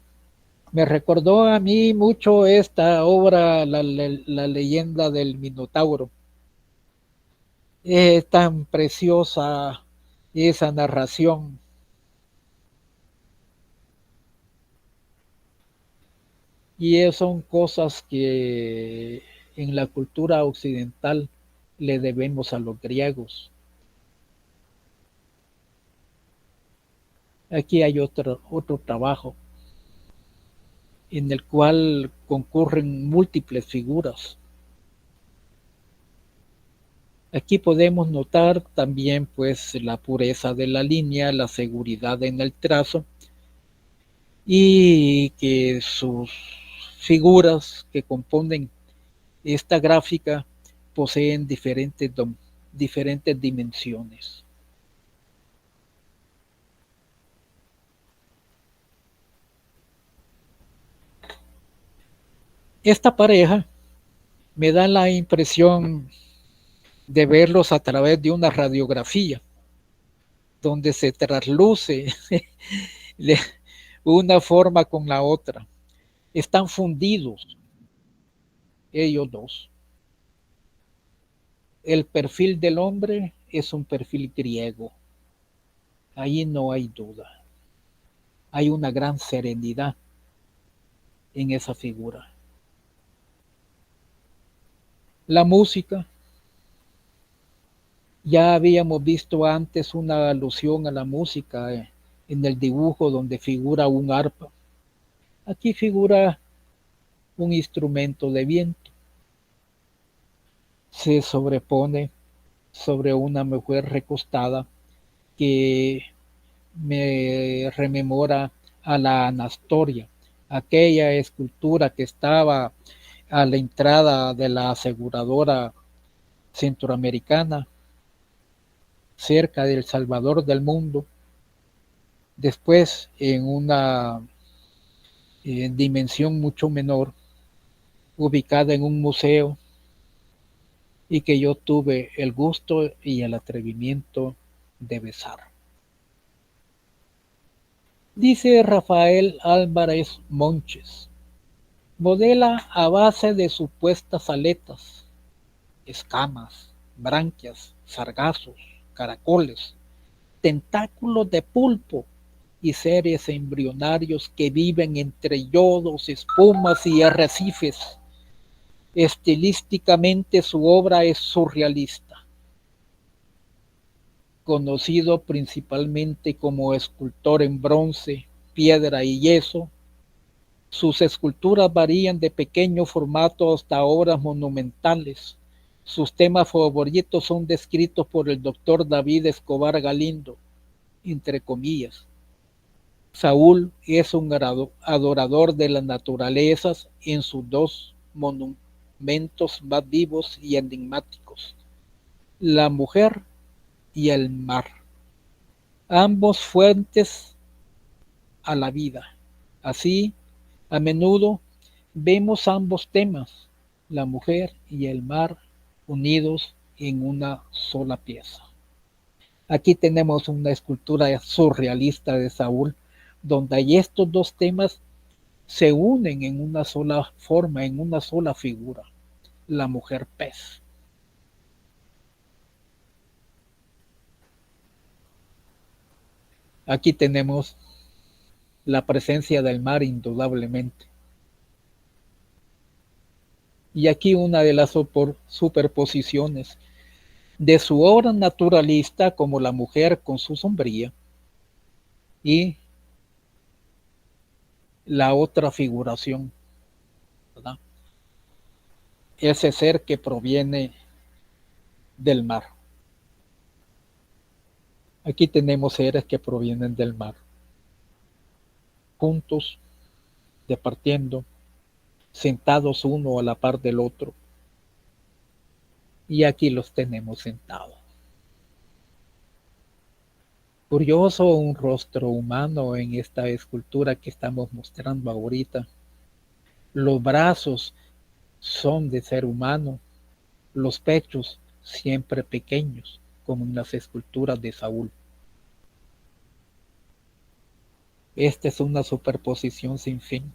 Me recordó a mí mucho esta obra, la leyenda del Minotauro. Es tan preciosa esa narración. Y son cosas que en la cultura occidental le debemos a los griegos. Aquí hay otro trabajo en el cual concurren múltiples figuras. Aquí podemos notar también pues la pureza de la línea, la seguridad en el trazo y que sus figuras que componen esta gráfica poseen diferentes dimensiones. Esta pareja me da la impresión de verlos a través de una radiografía, donde se trasluce una forma con la otra. Están fundidos ellos dos. El perfil del hombre es un perfil griego. Ahí no hay duda. Hay una gran serenidad en esa figura. La música. Ya habíamos visto antes una alusión a la música en el dibujo donde figura un arpa. Aquí figura un instrumento de viento. Se sobrepone sobre una mujer recostada que me rememora a la Anastoria, aquella escultura que estaba a la entrada de la aseguradora centroamericana, cerca del Salvador del mundo, después en una dimensión mucho menor, ubicada en un museo y que yo tuve el gusto y el atrevimiento de besar. Dice Rafael Álvarez Monches, modela a base de supuestas aletas, escamas, branquias, sargazos, caracoles, tentáculos de pulpo y seres embrionarios que viven entre yodos, espumas y arrecifes. Estilísticamente su obra es surrealista. Conocido principalmente como escultor en bronce, piedra y yeso, sus esculturas varían de pequeño formato hasta obras monumentales. Sus temas favoritos son descritos por el doctor David Escobar Galindo, entre comillas. Saúl es un adorador de las naturalezas en sus dos monumentos más vivos y enigmáticos, la mujer y el mar. Ambos a la vida. Así, a menudo vemos ambos temas, la mujer y el mar, unidos en una sola pieza. Aquí tenemos una escultura surrealista de Saúl, donde estos dos temas se unen en una sola forma, en una sola figura, la mujer pez. Aquí tenemos la presencia del mar indudablemente. Y aquí una de las superposiciones de su obra naturalista como la mujer con su sombría y la otra figuración, ¿verdad? Ese ser que proviene del mar. Aquí tenemos seres que provienen del mar, juntos, departiendo, sentados uno a la par del otro. Y aquí los tenemos sentados. Curioso un rostro humano en esta escultura que estamos mostrando ahorita. Los brazos son de ser humano, los pechos siempre pequeños, como en las esculturas de Saúl. Esta es una superposición sin fin,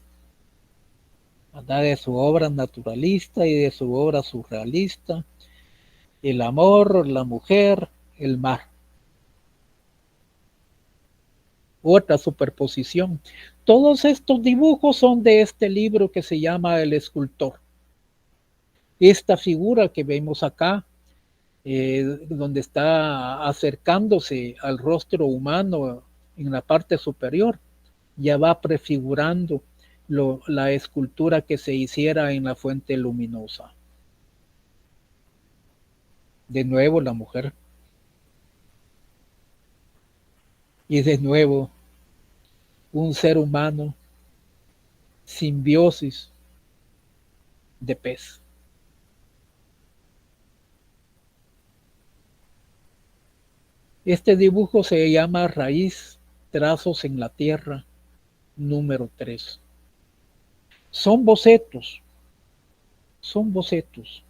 ¿verdad? De su obra naturalista y de su obra surrealista, el amor, la mujer, el mar. Otra superposición. Todos estos dibujos son de este libro que se llama El Escultor. Esta figura que vemos acá, donde está acercándose al rostro humano en la parte superior, ya va prefigurando la escultura que se hiciera en la fuente luminosa. De nuevo la mujer. Y de nuevo un ser humano, simbiosis de pez. Este dibujo se llama Raíz, trazos en la tierra, número 3. Son bocetos, son bocetos.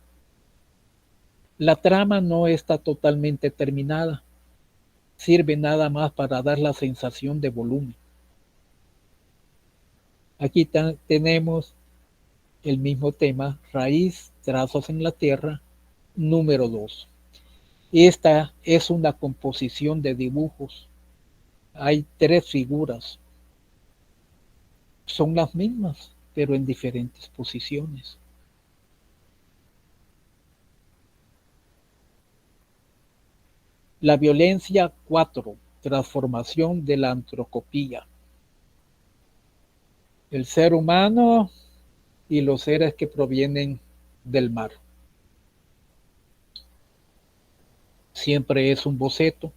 La trama no está totalmente terminada, sirve nada más para dar la sensación de volumen. Aquí tenemos el mismo tema, raíz, trazos en la tierra, número 2. Esta es una composición de dibujos. Hay 3 figuras. Son las mismas, pero en diferentes posiciones. La violencia 4, transformación de la antropopía. El ser humano y los seres que provienen del mar. Siempre es un boceto,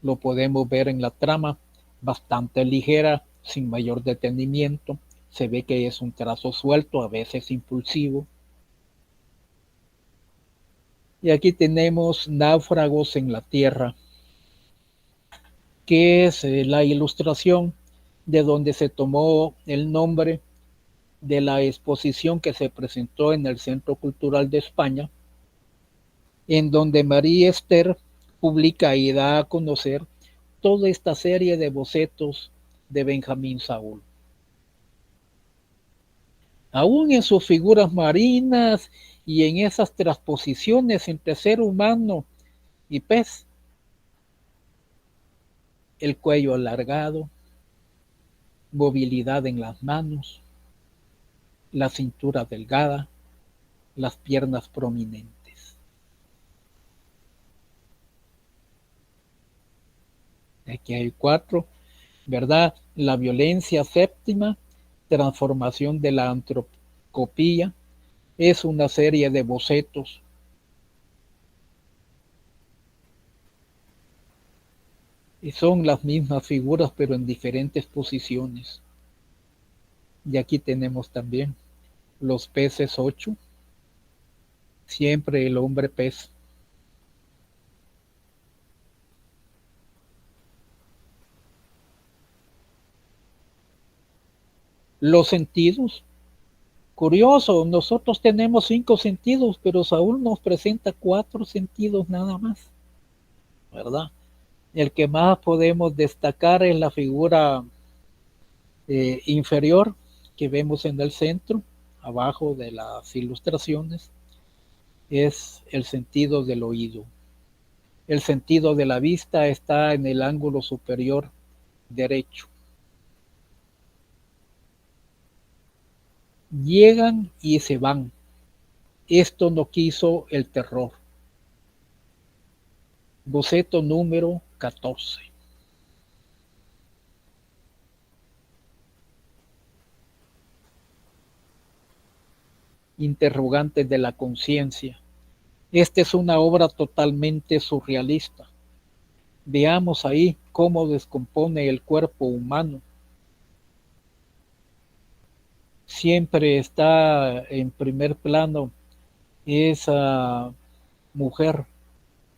lo podemos ver en la trama, bastante ligera, sin mayor detenimiento. Se ve que es un trazo suelto, a veces impulsivo. Y aquí tenemos náufragos en la tierra, que es la ilustración de donde se tomó el nombre de la exposición que se presentó en el Centro Cultural de España, en donde María Esther publica y da a conocer toda esta serie de bocetos de Benjamín Saúl. Aún en sus figuras marinas y en esas transposiciones entre ser humano y pez, el cuello alargado, movilidad en las manos, la cintura delgada, las piernas prominentes. Aquí hay 4, ¿verdad? La violencia 7, transformación de la antropopía, es una serie de bocetos. Y son las mismas figuras, pero en diferentes posiciones. Y aquí tenemos también los peces 8, siempre el hombre pez. Los sentidos. Curioso, nosotros tenemos 5 sentidos, pero Saúl nos presenta 4 sentidos nada más, ¿verdad? El que más podemos destacar es la figura inferior que vemos en el centro, abajo de las ilustraciones, es el sentido del oído. El sentido de la vista está en el ángulo superior derecho. Llegan y se van. Esto no quiso el terror. Boceto número 14. Interrogantes de la conciencia. Esta es una obra totalmente surrealista. Veamos ahí cómo descompone el cuerpo humano. Siempre está en primer plano esa mujer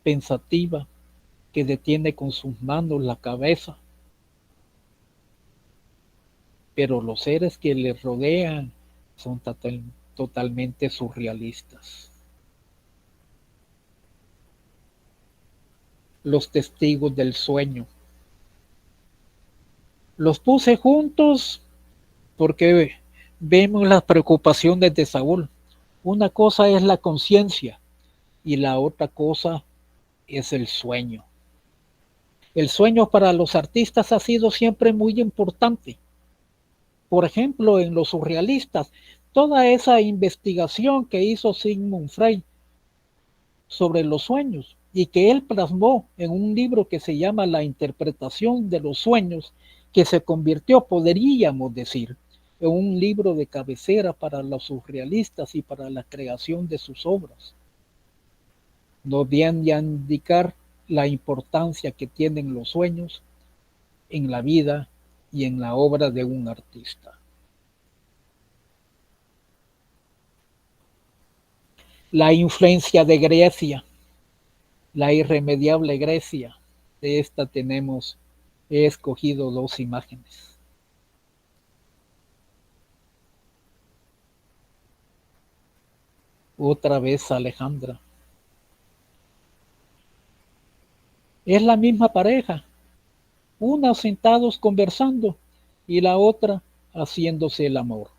pensativa que detiene con sus manos la cabeza, pero los seres que le rodean son totalmente surrealistas. Los testigos del sueño. Los puse juntos porque vemos las preocupaciones de Saúl. Una cosa es la conciencia y la otra cosa es el sueño. El sueño para los artistas ha sido siempre muy importante. Por ejemplo, en los surrealistas, toda esa investigación que hizo Sigmund Freud sobre los sueños y que él plasmó en un libro que se llama La interpretación de los sueños, que se convirtió, podríamos decir, en un libro de cabecera para los surrealistas y para la creación de sus obras. Nos viene a indicar la importancia que tienen los sueños en la vida y en la obra de un artista. La influencia de Grecia, la irremediable Grecia. De esta he escogido 2 imágenes. Otra vez Alejandra. Es la misma pareja, una sentados conversando y la otra haciéndose el amor.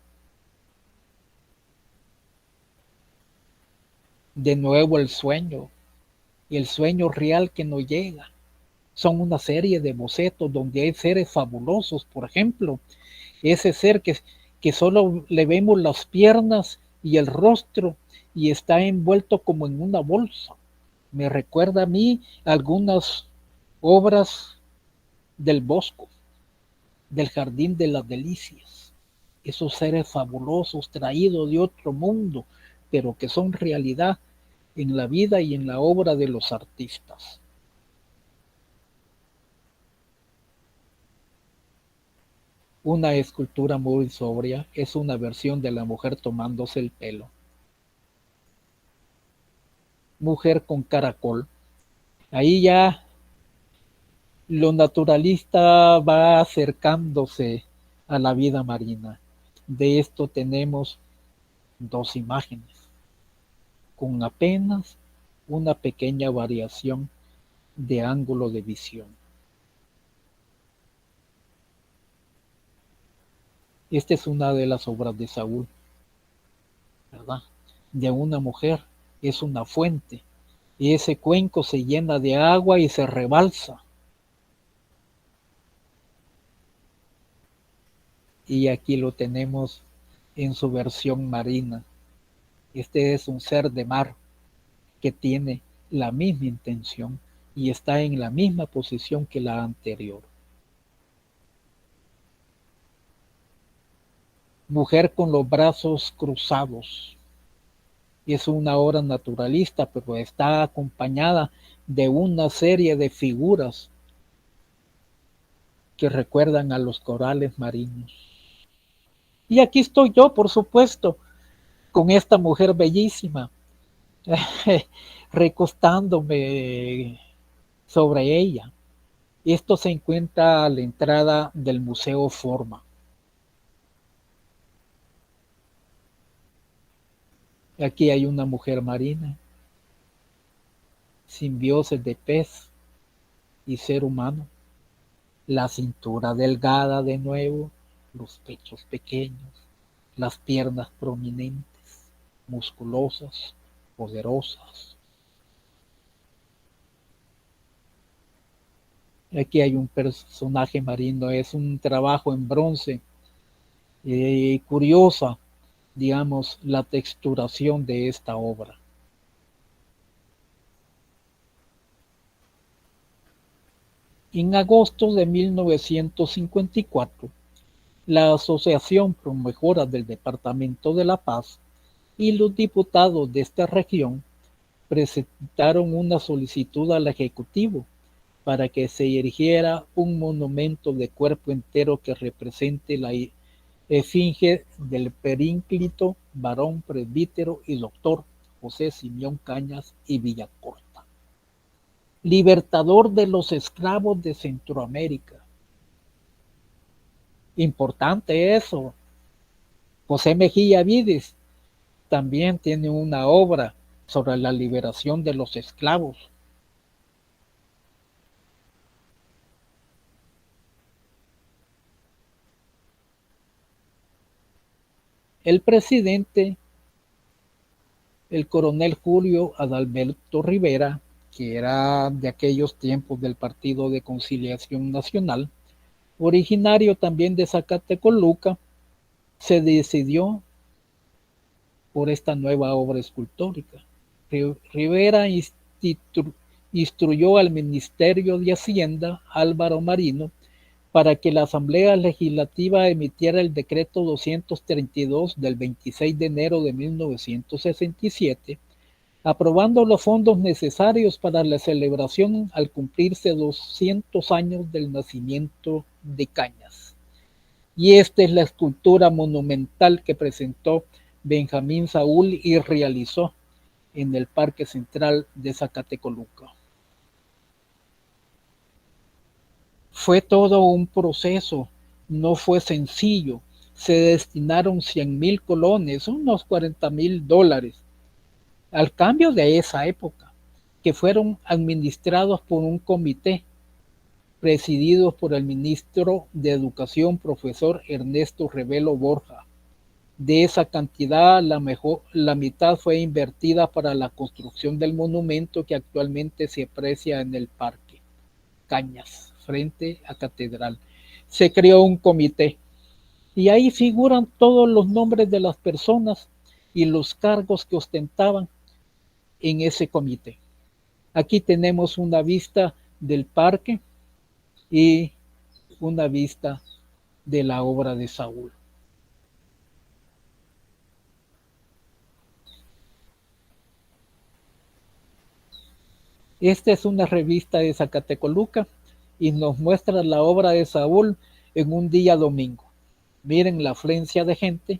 De nuevo el sueño, y el sueño real que no llega. Son una serie de bocetos donde hay seres fabulosos, por ejemplo, ese ser que solo le vemos las piernas y el rostro y está envuelto como en una bolsa. Me recuerda a mí algunas obras del Bosco, del Jardín de las Delicias. Esos seres fabulosos traídos de otro mundo, pero que son realidad en la vida y en la obra de los artistas. Una escultura muy sobria es una versión de la mujer tomándose el pelo. Mujer con caracol. Ahí ya lo naturalista va acercándose a la vida marina. De esto tenemos 2 imágenes, con apenas una pequeña variación de ángulo de visión. Esta es una de las obras de Saúl, ¿verdad? De una mujer, es una fuente, y ese cuenco se llena de agua y se rebalsa. Y aquí lo tenemos en su versión marina. Este es un ser de mar que tiene la misma intención y está en la misma posición que la anterior. Mujer con los brazos cruzados. Es una obra naturalista, pero está acompañada de una serie de figuras que recuerdan a los corales marinos. Y aquí estoy yo, por supuesto, con esta mujer bellísima, recostándome sobre ella. Esto se encuentra a la entrada del Museo Forma. Aquí hay una mujer marina, simbiosis de pez y ser humano. La cintura delgada de nuevo, los pechos pequeños, las piernas prominentes, musculosas, poderosas. Aquí hay un personaje marino, es un trabajo en bronce. Curiosa, digamos, la texturación de esta obra. En agosto de 1954, la Asociación Pro Mejora del Departamento de La Paz y los diputados de esta región presentaron una solicitud al Ejecutivo para que se erigiera un monumento de cuerpo entero que represente la esfinge del perínclito, varón presbítero y doctor José Simeón Cañas y Villacorta, libertador de los esclavos de Centroamérica. Importante eso. José Mejía Vides también tiene una obra sobre la liberación de los esclavos. El presidente, el coronel Julio Adalberto Rivera, que era de aquellos tiempos del Partido de Conciliación Nacional, originario también de Zacatecoluca, se decidió por esta nueva obra escultórica. Rivera instruyó al Ministerio de Hacienda, Álvaro Marino, para que la Asamblea Legislativa emitiera el decreto 232 del 26 de enero de 1967, aprobando los fondos necesarios para la celebración al cumplirse 200 años del nacimiento de Cañas. Y esta es la escultura monumental que presentó Benjamín Saúl y realizó en el Parque Central de Zacatecoluca. Fue todo un proceso, no fue sencillo. Se destinaron 100,000 colones, unos $40,000, al cambio de esa época, que fueron administrados por un comité presidido por el ministro de Educación, profesor Ernesto Revelo Borja. De esa cantidad, la mitad fue invertida para la construcción del monumento que actualmente se aprecia en el Parque Cañas, frente a Catedral. Se creó un comité y ahí figuran todos los nombres de las personas y los cargos que ostentaban en ese comité. Aquí tenemos una vista del parque y una vista de la obra de Saúl. Esta es una revista de Zacatecoluca y nos muestra la obra de Saúl en un día domingo. Miren la afluencia de gente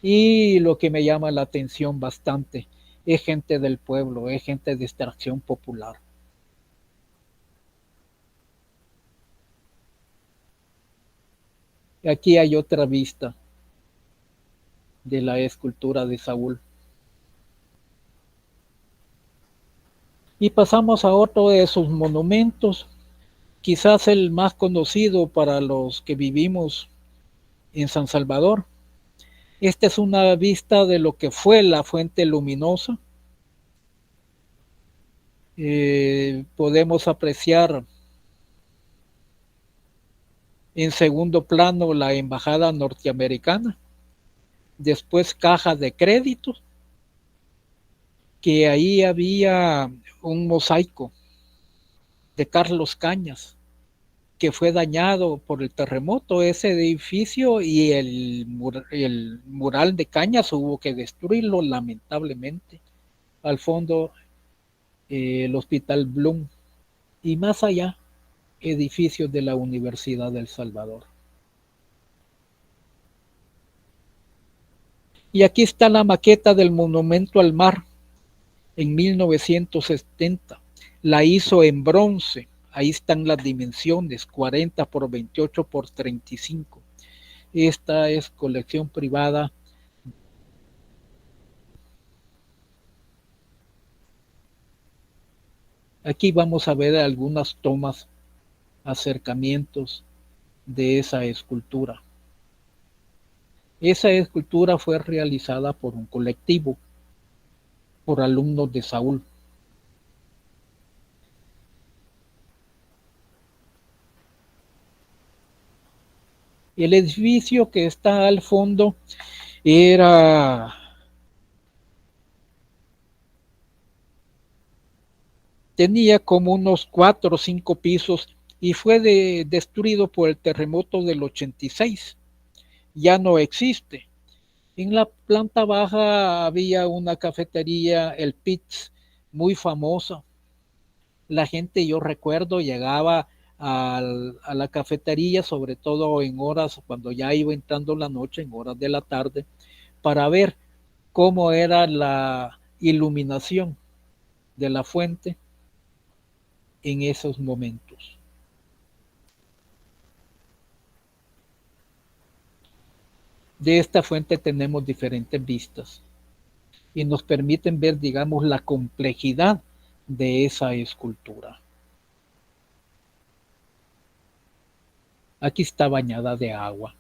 y lo que me llama la atención bastante es gente del pueblo, es gente de extracción popular. Aquí hay otra vista de la escultura de Saúl. Y pasamos a otro de sus monumentos, quizás el más conocido para los que vivimos en San Salvador. Esta es una vista de lo que fue la Fuente Luminosa. Podemos apreciar en segundo plano la embajada norteamericana, después caja de créditos, que ahí había un mosaico de Carlos Cañas que fue dañado por el terremoto, ese edificio, y el mural de Cañas hubo que destruirlo lamentablemente. Al fondo el Hospital Bloom y más allá edificios de la Universidad del Salvador. Y aquí está la maqueta del Monumento al Mar en 1970. La hizo en bronce. Ahí están las dimensiones, 40 por 28 por 35. Esta es colección privada. Aquí vamos a ver algunas tomas, acercamientos de esa escultura. Esa escultura fue realizada por un colectivo, por alumnos de Saúl. El edificio que está al fondo era tenía como unos 4 o 5 pisos y fue destruido por el terremoto del 86. Ya no existe. En la planta baja había una cafetería, el Pitts, muy famosa. La gente, yo recuerdo, llegaba a la cafetería, sobre todo en horas, cuando ya iba entrando la noche, en horas de la tarde, para ver cómo era la iluminación de la fuente en esos momentos. De esta fuente tenemos diferentes vistas y nos permiten ver, digamos, la complejidad de esa escultura. Aquí está bañada de agua.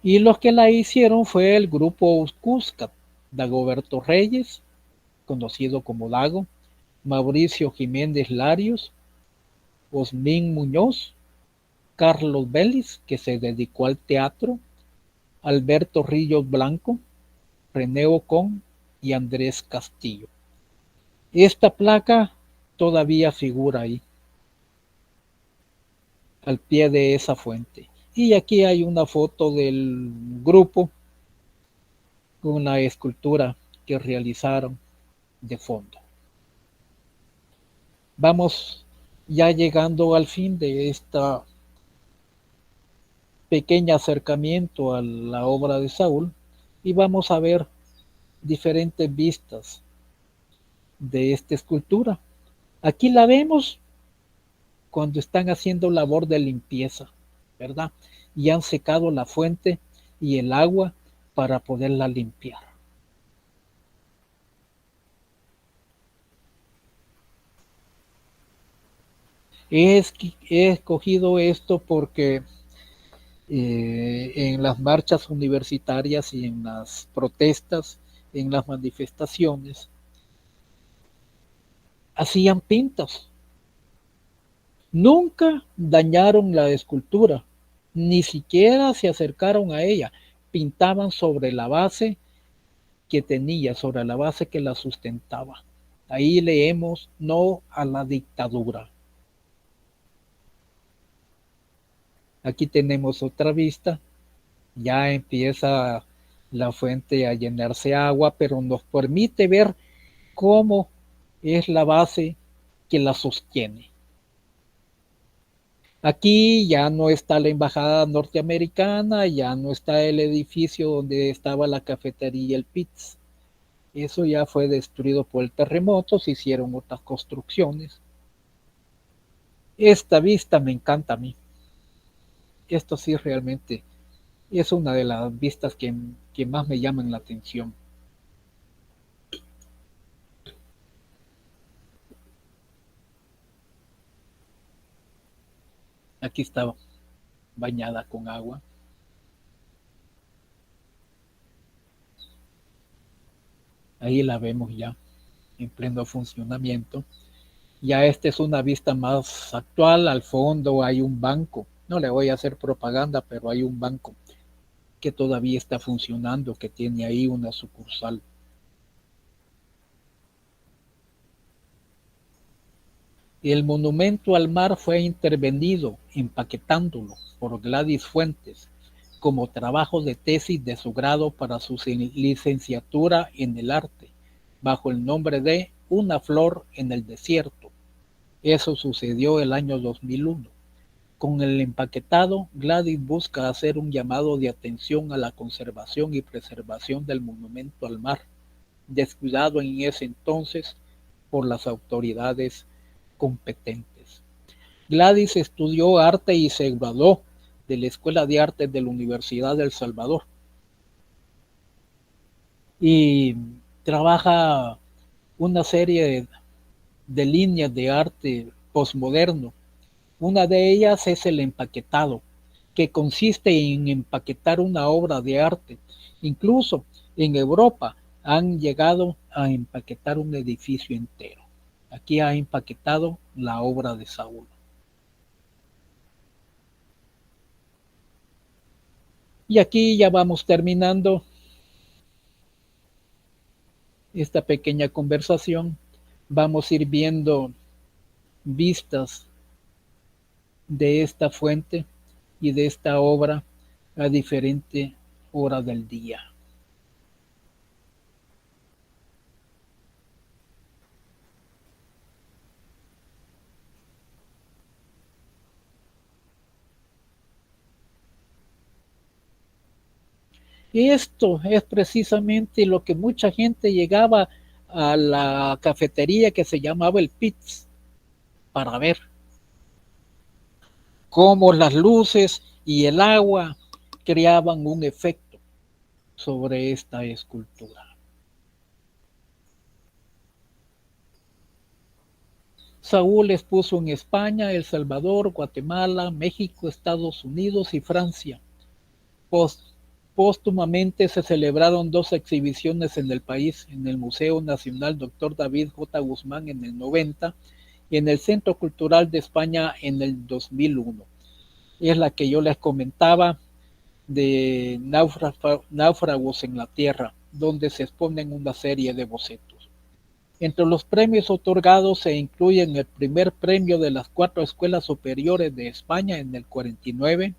Y los que la hicieron fue el grupo Cuscat, Dagoberto Reyes, conocido como Dago, Mauricio Jiménez Larios, Osmín Muñoz, Carlos Vélez, que se dedicó al teatro, Alberto Ríos Blanco, René Ocón y Andrés Castillo. Esta placa todavía figura ahí, al pie de esa fuente. Y aquí hay una foto del grupo con la escultura que realizaron de fondo. Vamos ya llegando al fin de esta pequeño acercamiento a la obra de Saúl y vamos a ver diferentes vistas de esta escultura. Aquí la vemos cuando están haciendo labor de limpieza, ¿verdad? Y han secado la fuente y el agua para poderla limpiar. He escogido esto porque en las marchas universitarias y en las protestas, en las manifestaciones, hacían pintas. Nunca dañaron la escultura, ni siquiera se acercaron a ella. Pintaban sobre la base que tenía, sobre la base que la sustentaba. Ahí leemos no a la dictadura. Aquí tenemos otra vista. Ya empieza la fuente a llenarse agua, pero nos permite ver cómo es la base que la sostiene. Aquí ya no está la embajada norteamericana, ya no está el edificio donde estaba la cafetería El Pitts. Eso ya fue destruido por el terremoto, se hicieron otras construcciones. Esta vista me encanta a mí. Esto sí realmente es una de las vistas que más me llaman la atención. Aquí estaba bañada con agua. Ahí la vemos ya en pleno funcionamiento. Ya esta es una vista más actual. Al fondo hay un banco. No le voy a hacer propaganda, pero hay un banco que todavía está funcionando, que tiene ahí una sucursal. El monumento al mar fue intervenido, empaquetándolo, por Gladys Fuentes, como trabajo de tesis de su grado para su licenciatura en el arte, bajo el nombre de Una flor en el desierto. Eso sucedió el año 2001. Con el empaquetado, Gladys busca hacer un llamado de atención a la conservación y preservación del monumento al mar, descuidado en ese entonces por las autoridades competentes. Gladys estudió arte y se graduó de la Escuela de Artes de la Universidad de El Salvador. Y trabaja una serie de líneas de arte posmoderno. Una de ellas es el empaquetado, que consiste en empaquetar una obra de arte. Incluso en Europa han llegado a empaquetar un edificio entero. Aquí ha empaquetado la obra de Saúl. Y aquí ya vamos terminando esta pequeña conversación. Vamos a ir viendo vistas de esta fuente y de esta obra a diferente hora del día. Y esto es precisamente lo que mucha gente llegaba a la cafetería que se llamaba el Pitts para ver cómo las luces y el agua creaban un efecto sobre esta escultura. Saúl expuso en España, El Salvador, Guatemala, México, Estados Unidos y Francia. Póstumamente se celebraron 2 exhibiciones en el país, en el Museo Nacional Dr. David J. Guzmán en el 90 y en el Centro Cultural de España en el 2001. Es la que yo les comentaba de náufragos en la tierra, donde se exponen una serie de bocetos. Entre los premios otorgados se incluyen el primer premio de las 4 escuelas superiores de España en el 49,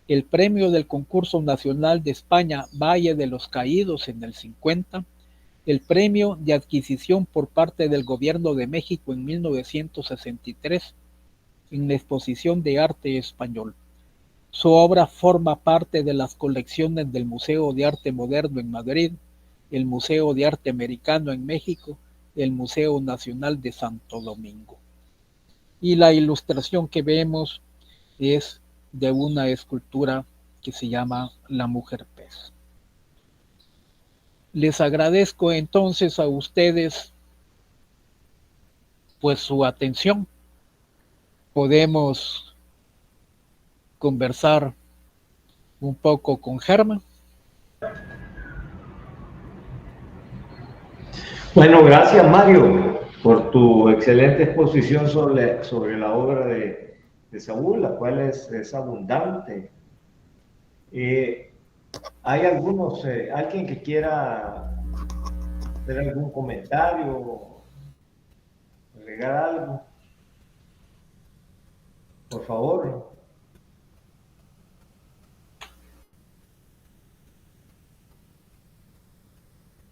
el premio del concurso nacional de España Valle de los Caídos en el 50, el premio de adquisición por parte del gobierno de México en 1963 en la exposición de arte español. Su obra forma parte de las colecciones del Museo de Arte Moderno en Madrid, el Museo de Arte Americano en México, el Museo Nacional de Santo Domingo. Y la ilustración que vemos es de una escultura que se llama La Mujer Pez. Les agradezco entonces a ustedes pues su atención. Podemos conversar un poco con Germán. Bueno, gracias Mario por tu excelente exposición sobre la obra de Saúl, la cual es abundante. ¿Hay alguien que quiera hacer algún comentario, agregar algo? Por favor.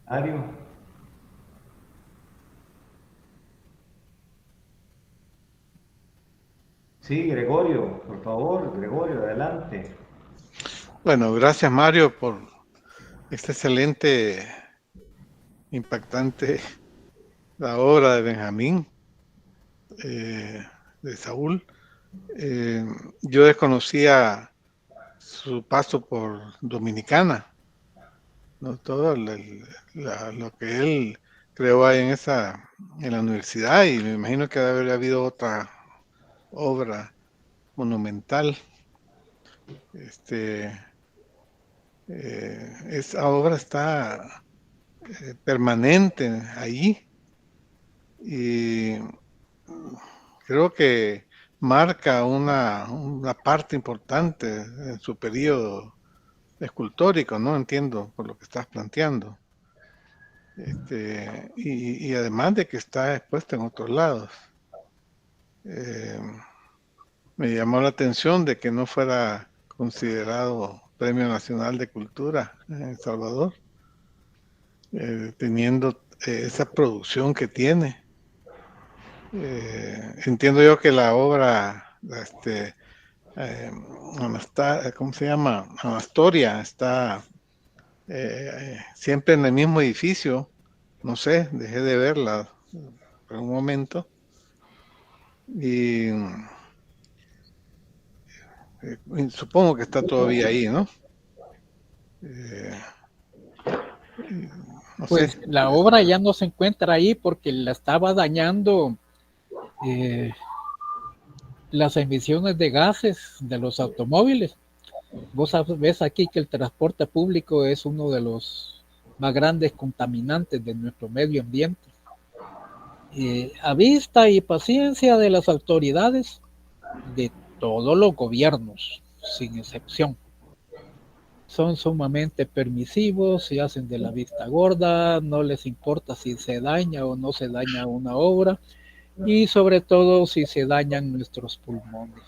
Mario. Sí, Gregorio, por favor, Gregorio, adelante. Bueno, gracias Mario por esta excelente, impactante la obra de Benjamín, de Saúl. Yo desconocía su paso por Dominicana, ¿no? Todo lo que él creó ahí en la universidad, y me imagino que debe haber habido otra obra monumental. Esa obra está permanente ahí y creo que marca una parte importante en su periodo escultórico, ¿no? Entiendo por lo que estás planteando. Y además de que está expuesta en otros lados. Me llamó la atención de que no fuera considerado Premio Nacional de Cultura en El Salvador, teniendo esa producción que tiene. Entiendo yo que la obra, ¿cómo se llama? Anastoria está siempre en el mismo edificio. No sé, dejé de verla por un momento. Y supongo que está todavía ahí, ¿no? No Pues sé. la obra ya no se encuentra ahí porque la estaba dañando las emisiones de gases de los automóviles. Ves aquí que el transporte público es uno de los más grandes contaminantes de nuestro medio ambiente. A vista y paciencia de las autoridades de todos los gobiernos, sin excepción. Son sumamente permisivos y hacen de la vista gorda, no les importa si se daña o no se daña una obra y sobre todo si se dañan nuestros pulmones.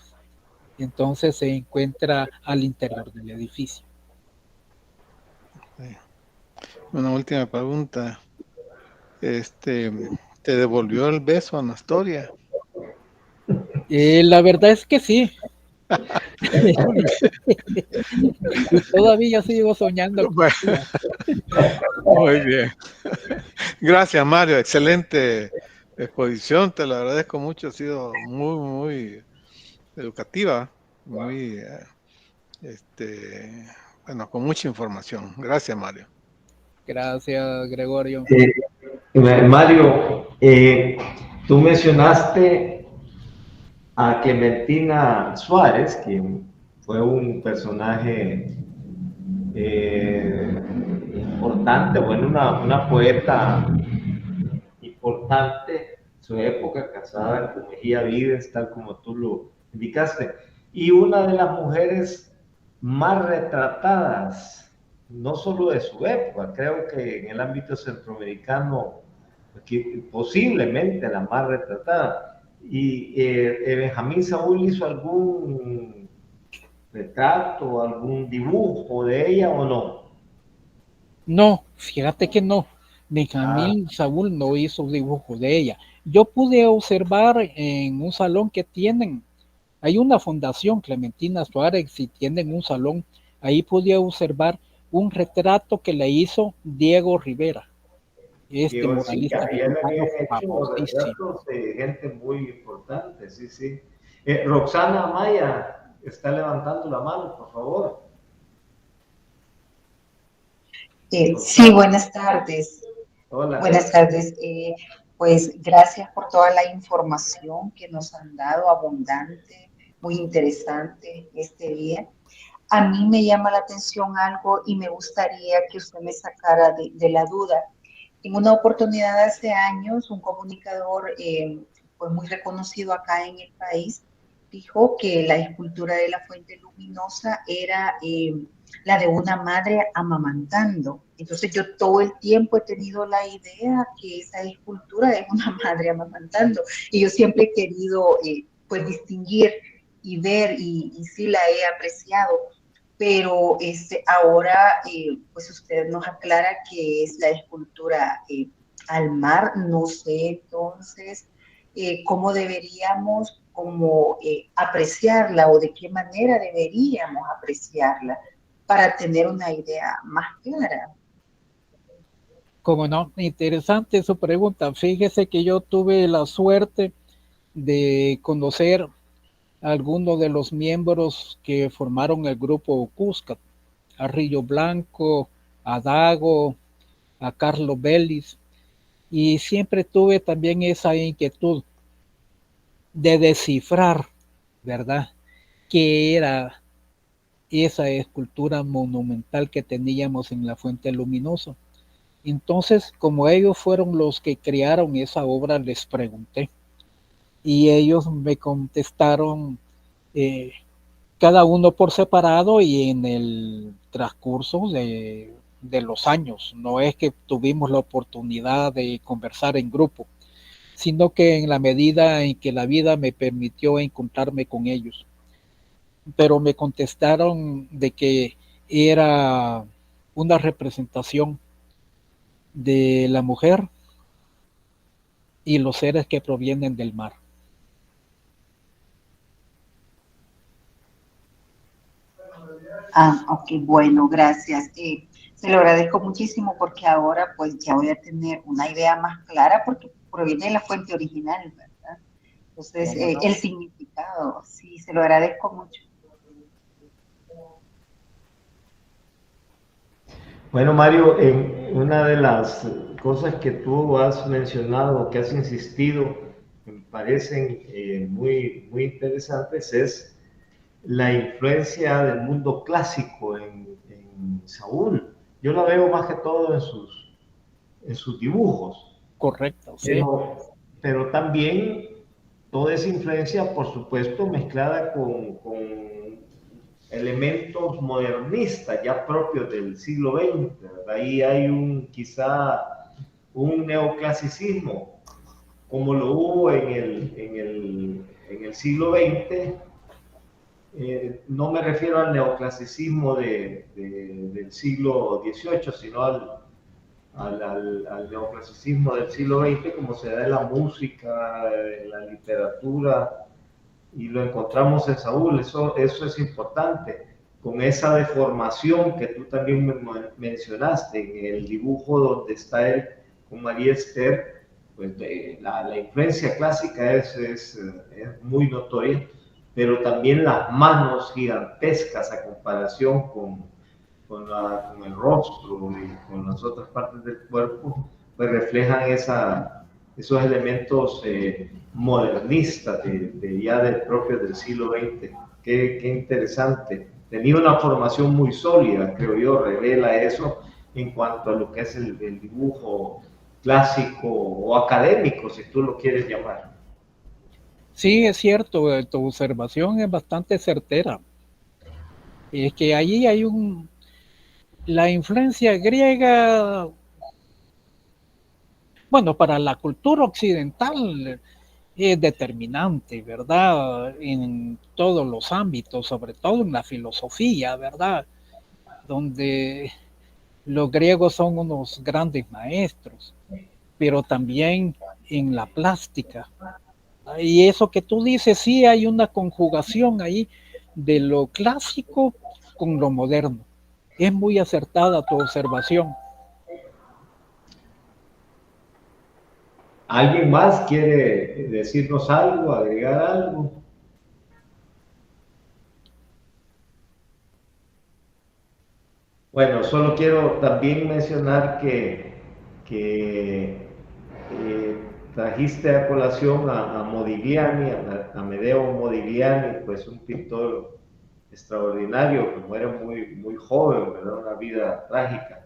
Entonces se encuentra al interior del edificio. Una última pregunta. ¿Te devolvió el beso, Anastoria? La verdad es que sí. Y todavía sigo soñando con ella. Muy bien. Gracias, Mario. Excelente exposición. Te lo agradezco mucho. Ha sido muy, muy educativa. Muy, bueno, con mucha información. Gracias, Mario. Gracias, Gregorio. Mario, tú mencionaste a Clementina Suárez, quien fue un personaje importante, bueno, una poeta importante, su época, casada con Mejía Vides, tal como tú lo indicaste, y una de las mujeres más retratadas, no solo de su época, creo que en el ámbito centroamericano, posiblemente la más retratada. Y Benjamín Saúl hizo algún retrato, algún dibujo de ella o no. No, fíjate que no. Ah, Benjamín Saúl no hizo dibujo de ella. Yo pude observar en un salón que tienen, hay una fundación, Clementina Suárez, y tienen un salón, ahí pude observar un retrato que le hizo Diego Rivera, este Digo, sí, muralista ya le mexicano habían hecho famosísimo. retratos de gente muy importante, sí, sí. Roxana Amaya está levantando la mano, por favor. Sí, Roxana, buenas tardes. hola. Buenas tardes. Pues gracias por toda la información que nos han dado, abundante, muy interesante este día. A mí me llama la atención algo y me gustaría que usted me sacara de la duda. En una oportunidad hace años, un comunicador pues muy reconocido acá en el país dijo que la escultura de la fuente luminosa era la de una madre amamantando. Entonces yo todo el tiempo he tenido la idea que esa escultura es una madre amamantando y yo siempre he querido pues distinguir y ver y sí la he apreciado, pero ahora pues usted nos aclara que es la escultura al mar. No sé entonces cómo deberíamos como apreciarla o de qué manera deberíamos apreciarla para tener una idea más clara. Como no, interesante su pregunta. Fíjese que yo tuve la suerte de conocer a algunos de los miembros que formaron el grupo Cuscat, a Rillo Blanco, a Dago, a Carlos Vélez, y siempre tuve también esa inquietud de descifrar, ¿verdad?, qué era esa escultura monumental que teníamos en la Fuente Luminosa. Entonces, como ellos fueron los que crearon esa obra, les pregunté y ellos me contestaron cada uno por separado y en el transcurso de los años. No es que tuvimos la oportunidad de conversar en grupo, sino que en la medida en que la vida me permitió encontrarme con ellos. Pero me contestaron de que era una representación de la mujer y los seres que provienen del mar. Ah, ok, bueno, gracias. Se lo agradezco muchísimo porque ahora pues ya voy a tener una idea más clara porque proviene de la fuente original, ¿verdad? Entonces, No? el significado, sí, se lo agradezco mucho. Bueno, Mario, una de las cosas que tú has mencionado, que has insistido, me parecen muy interesantes, es la influencia del mundo clásico en Saúl. Yo la veo más que todo en sus dibujos, Correcto, sí. pero también toda esa influencia, por supuesto, mezclada con elementos modernistas ya propios del siglo XX. Ahí hay quizá un neoclasicismo, como lo hubo en el siglo XX. No me refiero al neoclasicismo del siglo XVIII, sino al neoclasicismo del siglo XX, como se da en la música, en la literatura, y lo encontramos en Saúl. Eso es importante, con esa deformación que tú también mencionaste en el dibujo donde está él con María Esther. Pues la influencia clásica es muy notoria, pero también las manos gigantescas a comparación con el rostro y con las otras partes del cuerpo, pues reflejan esos elementos modernistas ya del propio del siglo XX. Qué interesante. Tenía una formación muy sólida, creo yo, revela eso en cuanto a lo que es el dibujo clásico o académico, si tú lo quieres llamar. Sí, es cierto, tu observación es bastante certera. Es que allí hay la influencia griega, bueno, para la cultura occidental es determinante, ¿verdad? En todos los ámbitos, sobre todo en la filosofía, ¿verdad? Donde los griegos son unos grandes maestros, pero también en la plástica. Y eso que tú dices, sí hay una conjugación ahí de lo clásico con lo moderno. Es muy acertada tu observación. ¿Alguien más quiere decirnos algo, agregar algo? Bueno, solo quiero también mencionar que trajiste a colación a Modigliani, a Amedeo Modigliani, pues un pintor extraordinario, que muere muy joven, ¿verdad? Una vida trágica.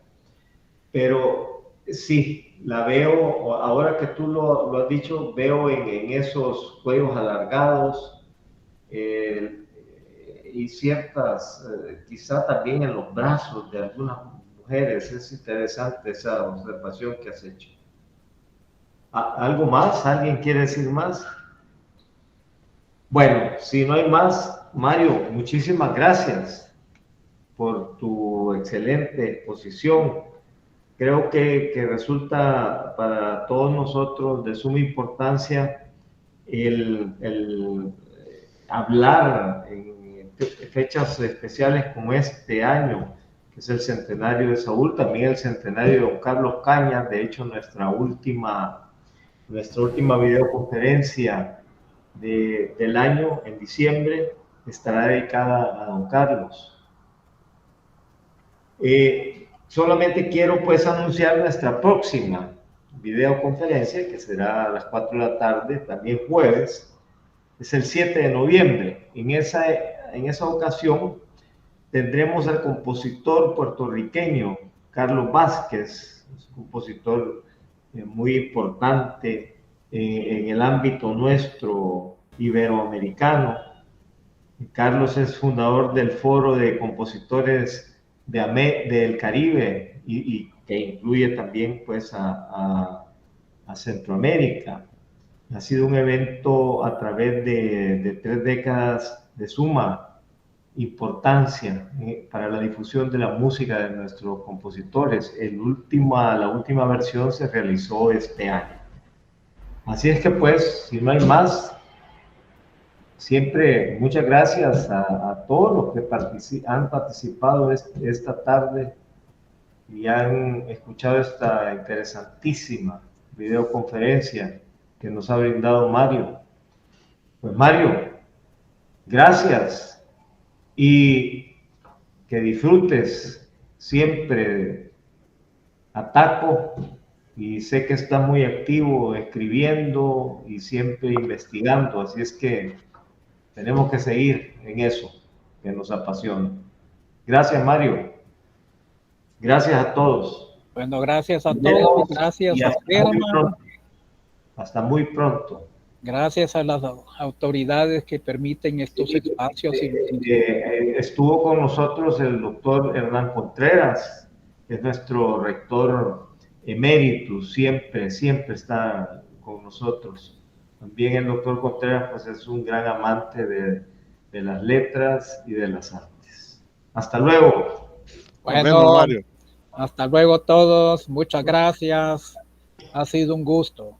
Pero sí, la veo, ahora que tú lo has dicho, veo en esos cuellos alargados y ciertas, quizá también en los brazos de algunas mujeres. Es interesante esa observación que has hecho. ¿Algo más? ¿Alguien quiere decir más? Bueno, si no hay más, Mario, muchísimas gracias por tu excelente exposición. Creo que resulta para todos nosotros de suma importancia el hablar en fechas especiales como este año, que es el centenario de Saúl, también el centenario de don Carlos Cañas. De hecho, nuestra última videoconferencia del año, en diciembre, estará dedicada a don Carlos. Solamente quiero pues anunciar nuestra próxima videoconferencia, que será a las 4 de la tarde, también jueves. Es el 7 de noviembre. En esa ocasión tendremos al compositor puertorriqueño Carlos Vázquez, un compositor muy importante en el ámbito nuestro iberoamericano. Carlos es fundador del Foro de Compositores del Caribe y que incluye también pues a Centroamérica. Ha sido un evento a través de 3 décadas de suma importancia para la difusión de la música de nuestros compositores. La última versión se realizó este año. Así es que pues, si no hay más, siempre muchas gracias a todos los que han participado esta tarde y han escuchado esta interesantísima videoconferencia que nos ha brindado Mario. Pues Mario, gracias y que disfrutes siempre Ataco, y sé que está muy activo escribiendo y siempre investigando, así es que tenemos que seguir en eso que nos apasiona. Gracias, Mario. Gracias a todos. Bueno, gracias a todos, gracias a Germán. Hasta muy pronto. Gracias a las autoridades que permiten estos espacios. Estuvo con nosotros el doctor Hernán Contreras, que es nuestro rector eméritus, siempre está con nosotros. También el doctor Contreras pues, es un gran amante de las letras y de las artes. Hasta luego. Bueno, nos vemos, Mario. Hasta luego todos, muchas gracias, ha sido un gusto.